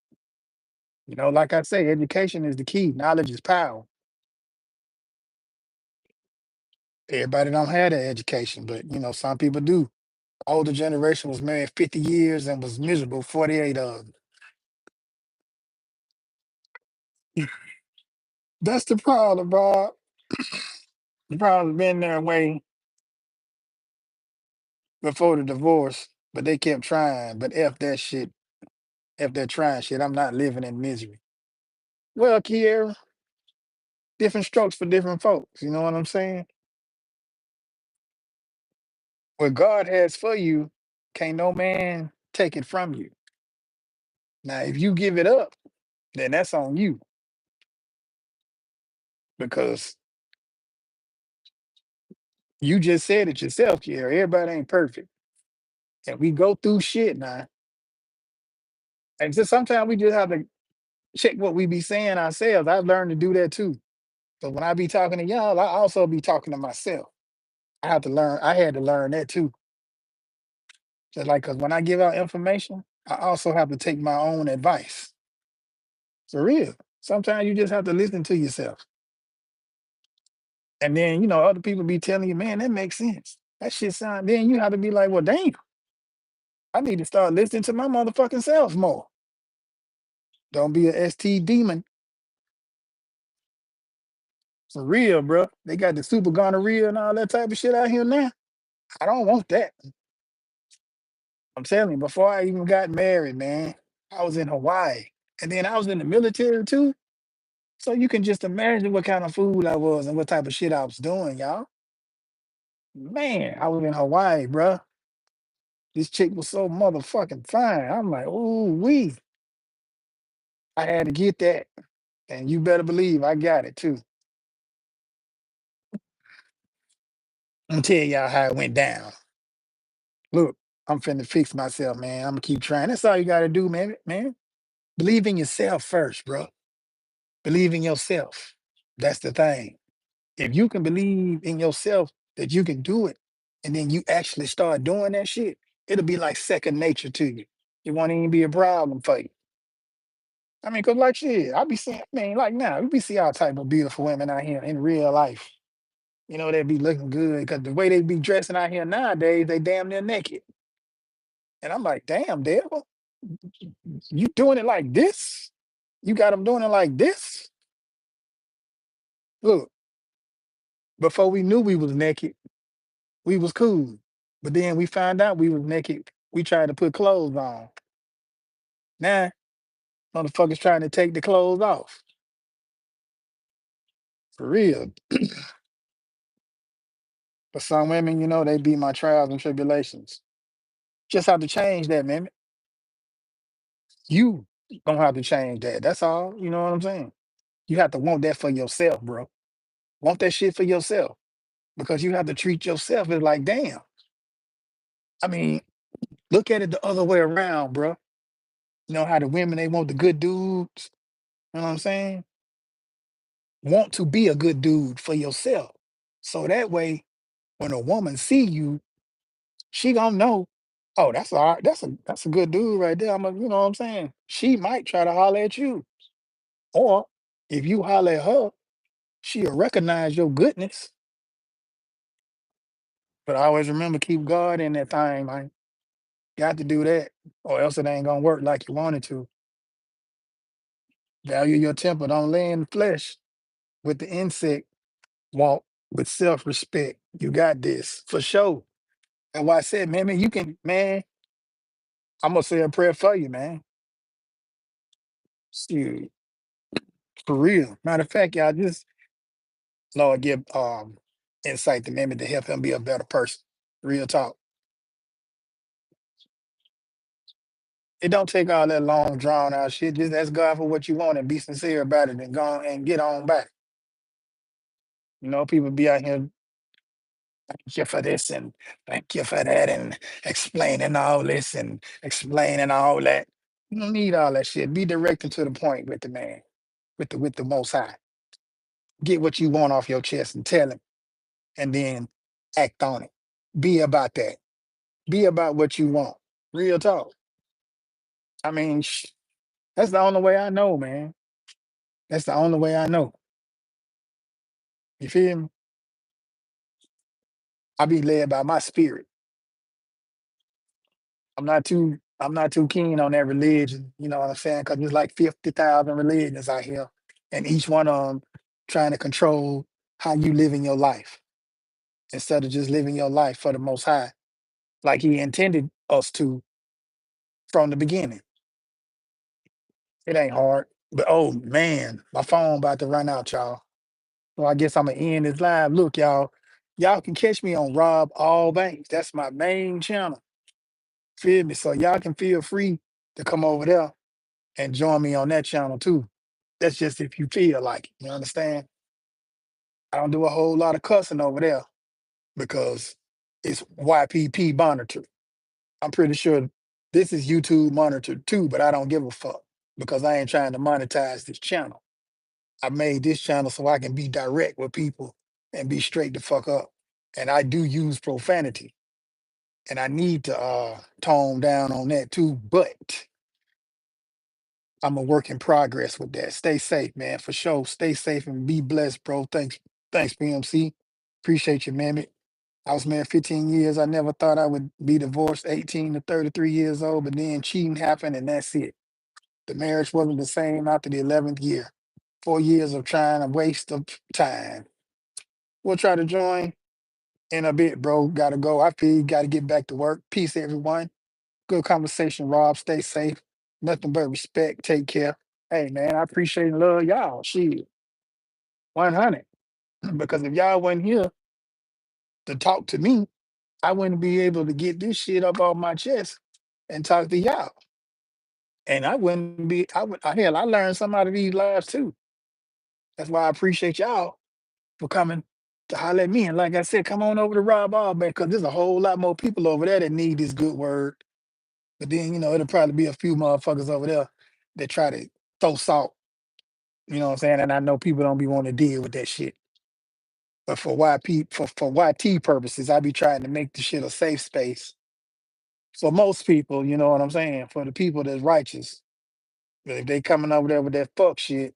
Like I say, education is the key. Knowledge is power. Everybody don't have that education, but some people do. Older generation was married 50 years and was miserable 48 of them. That's the problem, bro. The problem been their way before the divorce, but they kept trying. But F that shit, F that trying shit. I'm not living in misery. Well, Kiera, different strokes for different folks. You know what I'm saying? What God has for you, can't no man take it from you. Now, if you give it up, then that's on you because you just said it yourself, Kiera. Everybody ain't perfect. And we go through shit now. And just sometimes we just have to check what we be saying ourselves. I've learned to do that too. So when I be talking to y'all, I also be talking to myself. I had to learn that too. Just like, because when I give out information, I also have to take my own advice. For real. Sometimes you just have to listen to yourself. And then, other people be telling you, man, that makes sense. That shit sound, then you have to be like, well, damn, I need to start listening to my motherfucking self more. Don't be a ST demon. For real, bro. They got the super gonorrhea and all that type of shit out here now. I don't want that. I'm telling you, before I even got married, man, I was in Hawaii. And then I was in the military too. So you can just imagine what kind of food I was and what type of shit I was doing, y'all. Man, I was in Hawaii, bruh. This chick was so motherfucking fine. I'm like, ooh, wee. I had to get that. And you better believe I got it too. I'm gonna tell y'all how it went down. Look, I'm finna fix myself, man. I'm gonna keep trying. That's all you gotta do, man. Believe in yourself first, bro. Believe in yourself. That's the thing. If you can believe in yourself that you can do it, and then you actually start doing that shit, it'll be like second nature to you. It won't even be a problem for you. I mean, cause like shit, I be seeing, I mean, like now, we be see all type of beautiful women out here in real life. You know, they be looking good because the way they be dressing out here nowadays, they damn near naked. And I'm like, damn, devil, you doing it like this? You got them doing it like this? Look, before we knew we was naked, we was cool. But then we found out we was naked. We tried to put clothes on. Now, motherfuckers trying to take the clothes off. For real. For some women, you know, they be my trials and tribulations. Just have to change that, man. You gonna have to change that. That's all. You know what I'm saying? You have to want that for yourself, bro. Want that shit for yourself. Because you have to treat yourself as like, damn. I mean, look at it the other way around, bro. You know how the women they want the good dudes. You know what I'm saying? Want to be a good dude for yourself. So that way, when a woman see you, she gonna know, oh, that's all right. That's a good dude right there. You know what I'm saying? She might try to holler at you. Or if you holler at her, she'll recognize your goodness. But I always remember keep God in that thing, man. Got to do that, or else it ain't gonna work like you wanted to. Value your temper. Don't lay in the flesh with the insect. Walk with self-respect. You got this for sure. And why I said, man, you can, man. I'm gonna say a prayer for you, man. Shoot, for real. Matter of fact, y'all just Lord give insight to Mimi to help him be a better person. Real talk. It don't take all that long drawn out shit. Just ask God for what you want and be sincere about it and go on and get on back. You know, people be out here, thank you for this and thank you for that and explaining all this and explaining all that. You don't need all that shit. Be direct and to the point with the man, with the most high. Get what you want off your chest and tell him and then act on it. Be about that. Be about what you want. Real talk. I mean, that's the only way I know, man. That's the only way I know. You feel me? I be led by my spirit. I'm not too keen on that religion, you know what I'm saying? Because there's like 50,000 religions out here, and each one of them trying to control how you live in your life instead of just living your life for the most high, like he intended us to from the beginning. It ain't hard. But oh man, my phone about to run out, y'all. So I guess I'm gonna end this live. Look, y'all can catch me on Rob All Banks. That's my main channel. Feel me? So y'all can feel free to come over there and join me on that channel too. That's just if you feel like it. You understand? I don't do a whole lot of cussing over there because it's YPP monitored. I'm pretty sure this is YouTube monitored too, but I don't give a fuck because I ain't trying to monetize this channel. I made this channel so I can be direct with people and be straight the fuck up. And I do use profanity and I need to tone down on that too, but I'm a work in progress with that. Stay safe, man, for sure. Stay safe and be blessed, bro. Thanks, PMC. Appreciate you, man. I was married 15 years. I never thought I would be divorced 18 to 33 years old, but then cheating happened and that's it. The marriage wasn't the same after the 11th year. 4 years of trying, a waste of time. We'll try to join in a bit, bro. Gotta go. I feel you gotta get back to work. Peace, everyone. Good conversation, Rob. Stay safe. Nothing but respect. Take care. Hey, man, I appreciate and love y'all. Shit. 100. Because if y'all wasn't here to talk to me, I wouldn't be able to get this shit up off my chest and talk to y'all. And I wouldn't be, I would, hell, I learned some out of these lives too. That's why I appreciate y'all for coming to holler at me. And like I said, come on over to Rob Ball, man, because there's a whole lot more people over there that need this good word. But then, it'll probably be a few motherfuckers over there that try to throw salt, you know what I'm saying? And I know people don't be wanting to deal with that shit. But for for YT purposes, I be trying to make the shit a safe space for most people, you know what I'm saying? For the people that's righteous. But if they coming over there with that fuck shit,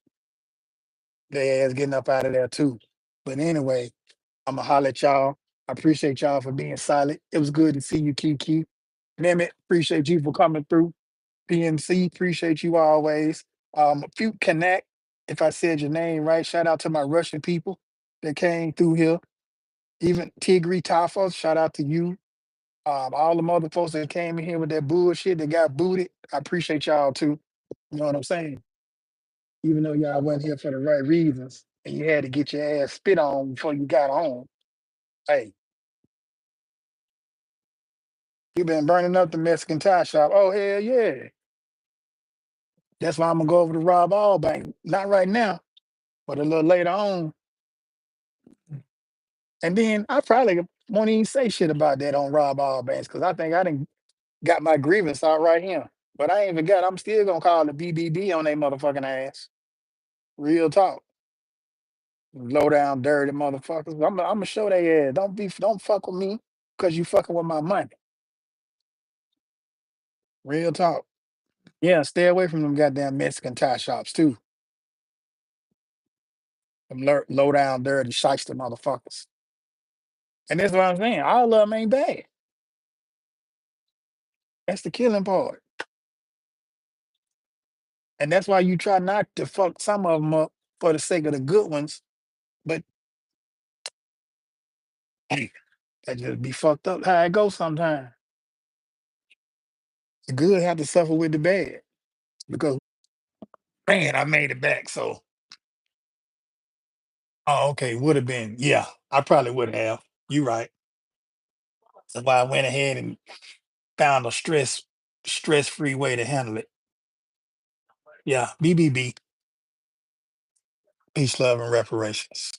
they ass getting up out of there too. But anyway, I'ma holler at y'all. I appreciate y'all for being silent. It was good to see you, Kiki. Mehmet, appreciate you for coming through. PNC, appreciate you always. A few connect, if I said your name right. Shout out to my Russian people that came through here. Even Tigri Tafos, shout out to you. All the mother folks that came in here with that bullshit that got booted. I appreciate y'all too. You know what I'm saying? Even though y'all went here for the right reasons and you had to get your ass spit on before you got home. Hey, you been burning up the Mexican tie shop. Oh, hell yeah. That's why I'm gonna go over to Rob Allbank. Not right now, but a little later on. And then I probably won't even say shit about that on Rob Allbanks because I think I done got my grievance out right here. But I ain't even got, I'm still gonna call the BBB on their motherfucking ass. Real talk. Low down, dirty motherfuckers. I'm gonna show they ass. Don't fuck with me because you fucking with my money. Real talk. Yeah, stay away from them goddamn Mexican tie shops too. Them low down, dirty, shyster motherfuckers. And that's what I'm saying. All of them ain't bad. That's the killing part. And that's why you try not to fuck some of them up for the sake of the good ones. But hey, that just be fucked up how it goes sometimes. The good have to suffer with the bad. Because man, I made it back. So oh, okay, would have been. Yeah, I probably would have. You right. That's why I went ahead and found a stress-free way to handle it. Yeah, BBB, peace, love, and reparations.